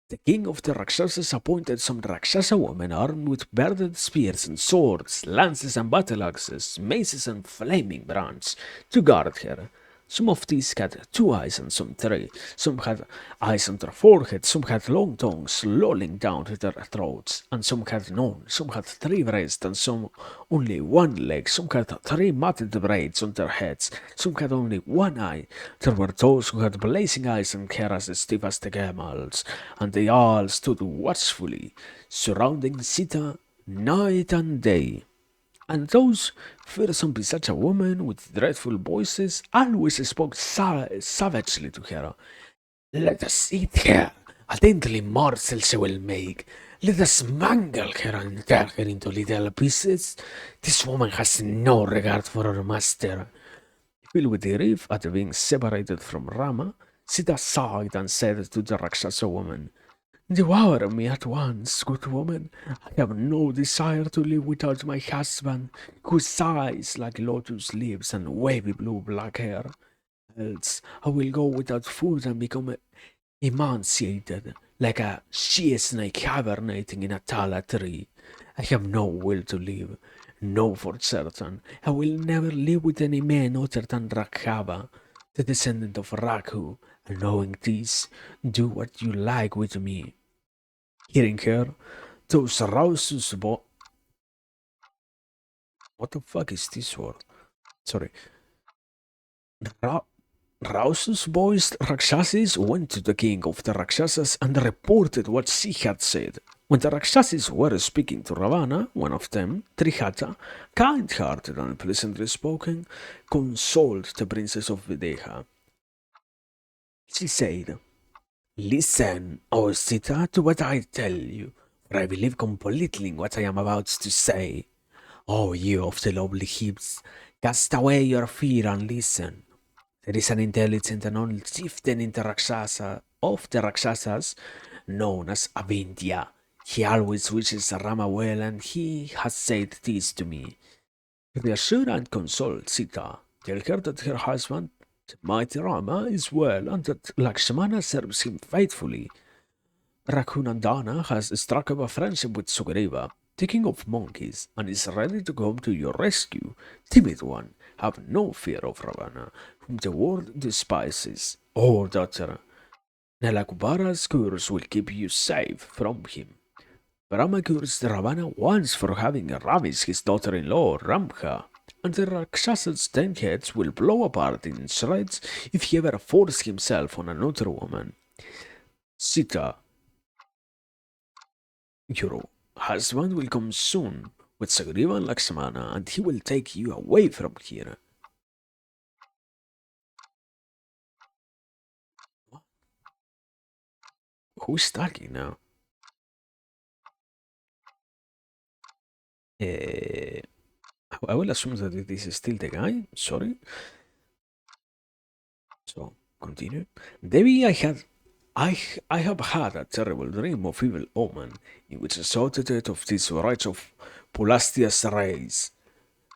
The king of the Rakshasas appointed some Rakshasa women armed with bearded spears and swords, lances and battle axes, maces and flaming brands to guard her. Some of these had 2 eyes and some 3. Some had eyes on their foreheads, some had long tongues lolling down to their throats, and some had none. Some had 3 breasts and some only 1 leg. Some had 3 matted braids on their heads. Some had only 1 eye. There were those who had blazing eyes and hair as stiff as the camels, and they all stood watchfully, surrounding Sita night and day. And those fearsome such a woman with dreadful voices always spoke savagely to her. "Let us eat her, a dainty morsel she will make. Let us mangle her and tear her into little pieces. This woman has no regard for her master." Filled with grief at being separated from Rama, Sita sighed and said to the Rakshasa woman, "Devour me at once, good woman. I have no desire to live without my husband, whose eyes like lotus leaves and wavy blue black hair. Else I will go without food and become emaciated, like a she-snake hibernating in a tala tree. I have no will to live. No, for certain, I will never live with any man other than Raghava, the descendant of Raghu, And knowing this, do what you like with me. Hearing her, those Rouse's what the fuck is this word? Sorry. Ra- Rouse's voiced Rakshasis went to the king of the Rakshasas and reported what she had said. When the Rakshasas were speaking to Ravana, one of them, Trihata, kind-hearted and pleasantly spoken, consoled the princess of Videha. She said, "Listen, O Sita, to what I tell you, for I believe completely in what I am about to say. O you of the lovely hips, cast away your fear and listen. There is an intelligent and old chieftain in the Rakshasa of the Rakshasas known as Avindhya. He always wishes Rama well, and he has said this to me. Reassure and console Sita. Tell her that her husband, the mighty Rama, is well, and that Lakshmana serves him faithfully. Raghunandana has struck up a friendship with Sugriva, the king of monkeys, and is ready to come to your rescue. Timid one, have no fear of Ravana, whom the world despises. Oh, daughter, Nalakubara's curse will keep you safe from him. Brahma cursed Ravana once for having ravished his daughter-in-law, Ramkha, and the Rakshasa's 10 heads will blow apart in shreds if he ever forces himself on another woman. Sita, your husband will come soon with Sugriva and Lakshmana, and he will take you away from here. Who's talking now? Uh, I will assume that it is still the guy. Sorry. So continue. Devi, I have had a terrible dream of evil omen, in which I saw the death of this wretch of Pulastia's race.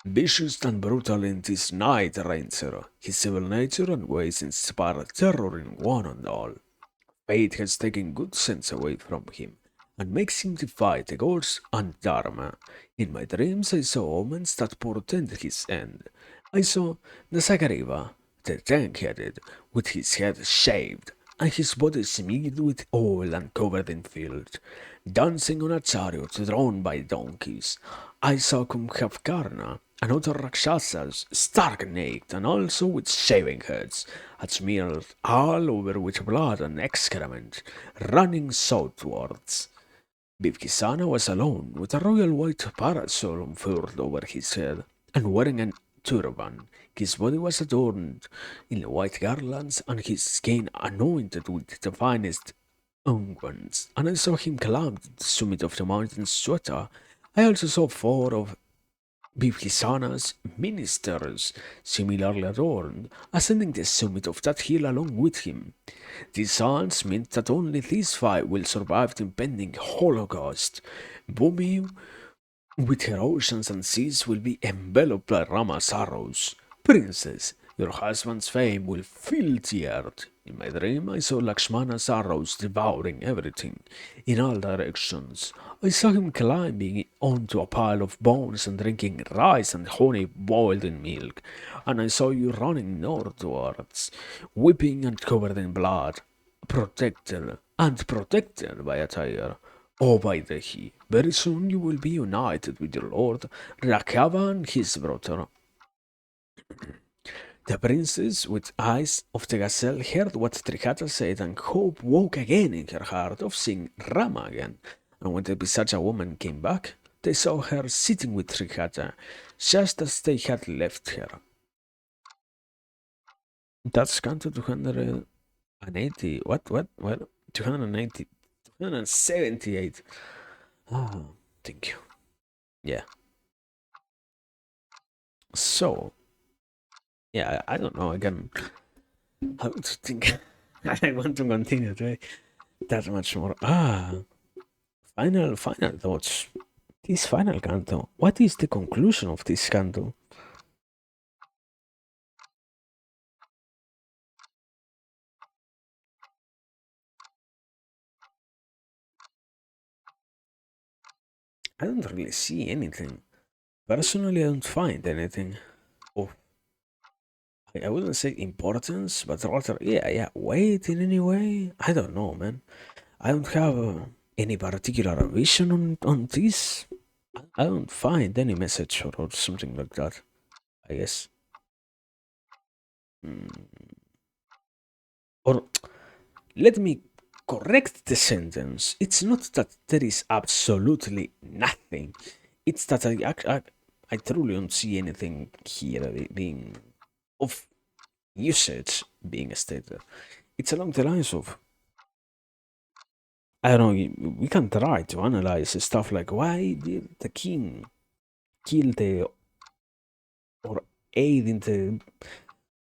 Vicious and brutal in this night rancer, his evil nature and ways inspire terror in one and all. Fate has taken good sense away from him, and makes him defy the gods and Dharma. In my dreams I saw omens that portended his end. I saw Nasagariva, the 10-headed, with his head shaved, and his body smeared with oil and covered in filth, dancing on a chariot drawn by donkeys. I saw Kumbhakarna and other Rakshasas, stark naked and also with shaving heads, and smeared all over with blood and excrement, running southwards. Bibhisana was alone, with a royal white parasol unfurled over his head, and wearing a turban. His body was adorned in white garlands, and his skin anointed with the finest unguents. And I saw him climb to the summit of the mountain Sweta. I also saw 4 of Bibhisana's ministers, similarly adorned, ascending the summit of that hill along with him. These signs meant that only these 5 will survive the impending Holocaust. Bhumi, with her oceans and seas, will be enveloped by Rama's arrows. Princess, your husband's fame will fill the earth. In my dream, I saw Lakshmana's arrows devouring everything in all directions. I saw him climbing onto a pile of bones and drinking rice and honey boiled in milk, and I saw you running northwards, weeping and covered in blood, protected by a tiger. Oh, by the he, very soon you will be united with your lord Raghava and his brother. The princess, with eyes of the gazelle, heard what Trikata said, and hope woke again in her heart of seeing Rama again. And when the Pisacha woman came back, they saw her sitting with Trikata, just as they had left her. That's Canto 280. What? 290. 278. Ah, thank you. Yeah. So, yeah, I don't know again how to think. I want to continue to that much more. Final thoughts. This final canto. What is the conclusion of this canto? I don't really see anything. Personally, I don't find anything. Oh, I wouldn't say importance, but rather, yeah, weight in any way. I don't know, man. I don't have any particular vision on this. I don't find any message or something like that, I guess. Mm. Or let me correct the sentence. It's not that there is absolutely nothing. It's that I truly don't see anything here being of usage being stated. It's along the lines of, I don't know, we can try to analyze stuff like why did the king kill the or aid in the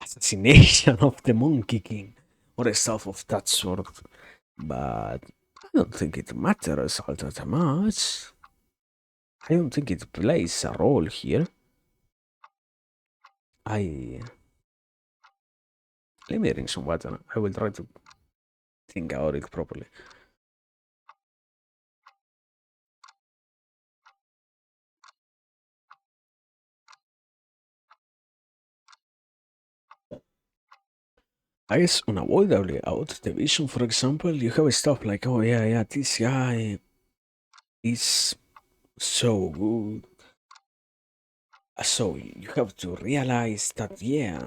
assassination of the Monkey King or stuff of that sort. But I don't think it matters all that much. I don't think it plays a role here. I Let me drink some water. I will try to think about it properly. I guess unavoidably out the vision, for example, you have stuff like, oh yeah, this guy is so good. So you have to realize that yeah,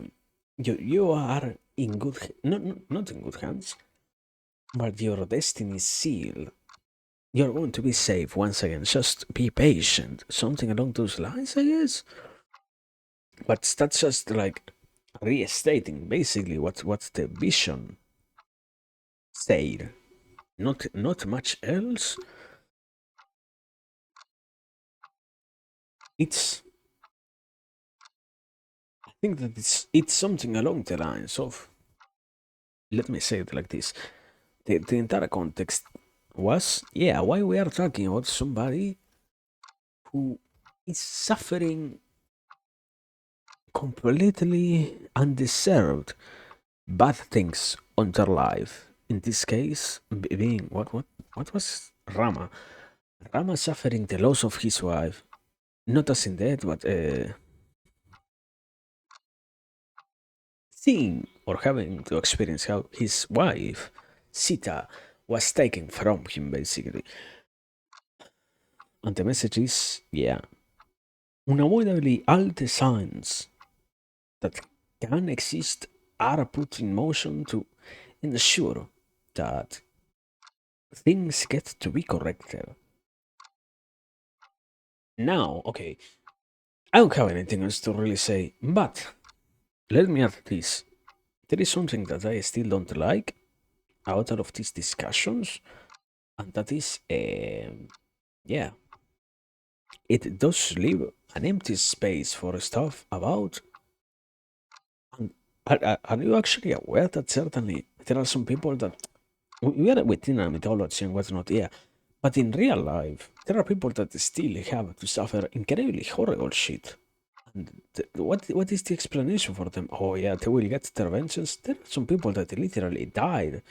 you are in good, not in good hands, but your destiny is sealed. You're going to be safe once again. Just be patient. Something along those lines, I guess. But that's just like restating basically what the vision said. Not much else. It's I think that it's something along the lines of, let me say it like this. The entire context was, yeah, why we are talking about somebody who is suffering completely undeserved bad things on their life. In this case, being what was Rama? Rama suffering the loss of his wife, not as in death, but seeing or having to experience how his wife Sita was taken from him, basically. And the message is, yeah, unavoidably all the signs that can exist are put in motion to ensure that things get to be corrected. Now, okay, I don't have anything else to really say, but let me add this. There is something that I still don't like out of these discussions, and that is, yeah, it does leave an empty space for stuff about. And are you actually aware that certainly there are some people that we are within a mythology and whatnot, yeah, but in real life, there are people that still have to suffer incredibly horrible shit. And what is the explanation for them? Oh yeah, they will get their vengeance. There are some people that literally died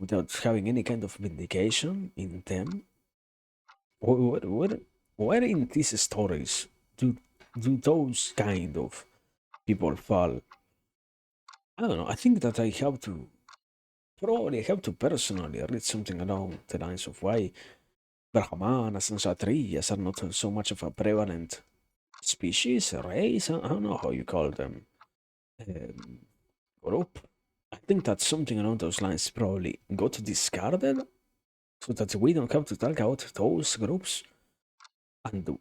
without having any kind of vindication in them. Where in these stories do those kind of people fall? I don't know. I think that I have to probably have to personally read something along the lines of why Brahmanas and Kshatriyas are not so much of a prevalent species, race. I don't know how you call them. Um, Group. I think that something along those lines probably got discarded so that we don't have to talk about those groups. And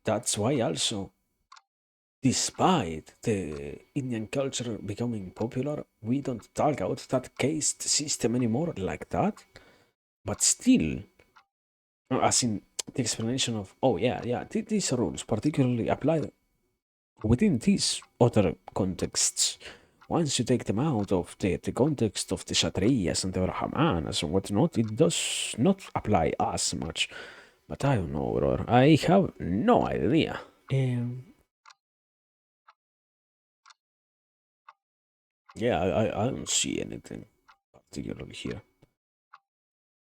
that's why also, despite the Indian culture becoming popular, we don't talk about that caste system anymore like that. But still, as in the explanation of, oh yeah, these rules particularly apply within these other contexts. Once you take them out of the context of the Kshatriyas and the Brahmanas and whatnot, it does not apply as much. But I don't know, brother. I have no idea. Yeah, I don't see anything particularly here.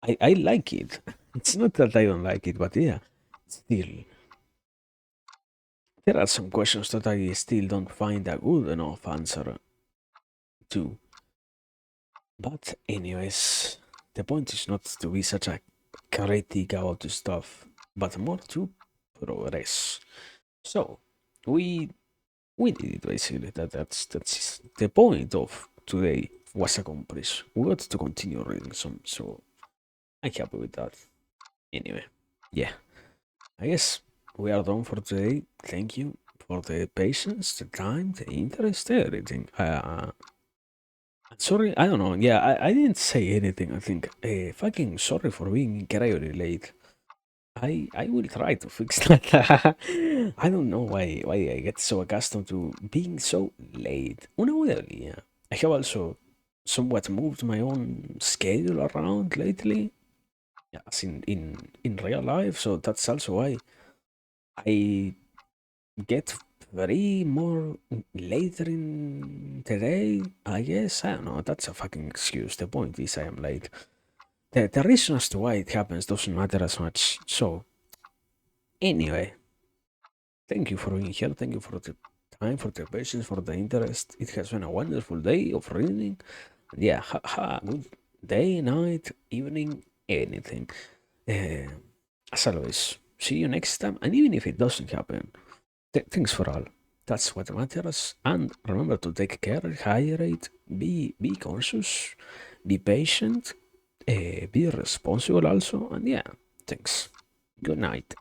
I like it. It's not that I don't like it, but yeah, still, there are some questions that I still don't find a good enough answer. too. But anyways, the point is not to be such a critic about the stuff, but more to progress. So we we did it basically. That's the point of today was accomplished. We got to continue reading some, so I'm happy with that. Anyway, yeah, I guess we are done for today. Thank you for the patience, the time, the interest, everything. Sorry, I don't know. Yeah, I didn't say anything. I think. Fucking sorry for being incredibly late. I will try to fix that. I don't know why I get so accustomed to being so late. Unavoidably, yeah. I have also somewhat moved my own schedule around lately, as in real life. So that's also why I get very more later in the day. I guess I don't know. That's a fucking excuse. The point is I am late. The reason as to why it happens doesn't matter as much. So anyway, thank you for being here. Thank you for the time, for the patience, for the interest. It has been a wonderful day of reading. Yeah, good day, night, evening, anything. Uh, as always, see you next time. And even if it doesn't happen, thanks for all. That's what matters. And remember to take care, hydrate, be conscious, be patient, be responsible also. And yeah, thanks. Good night.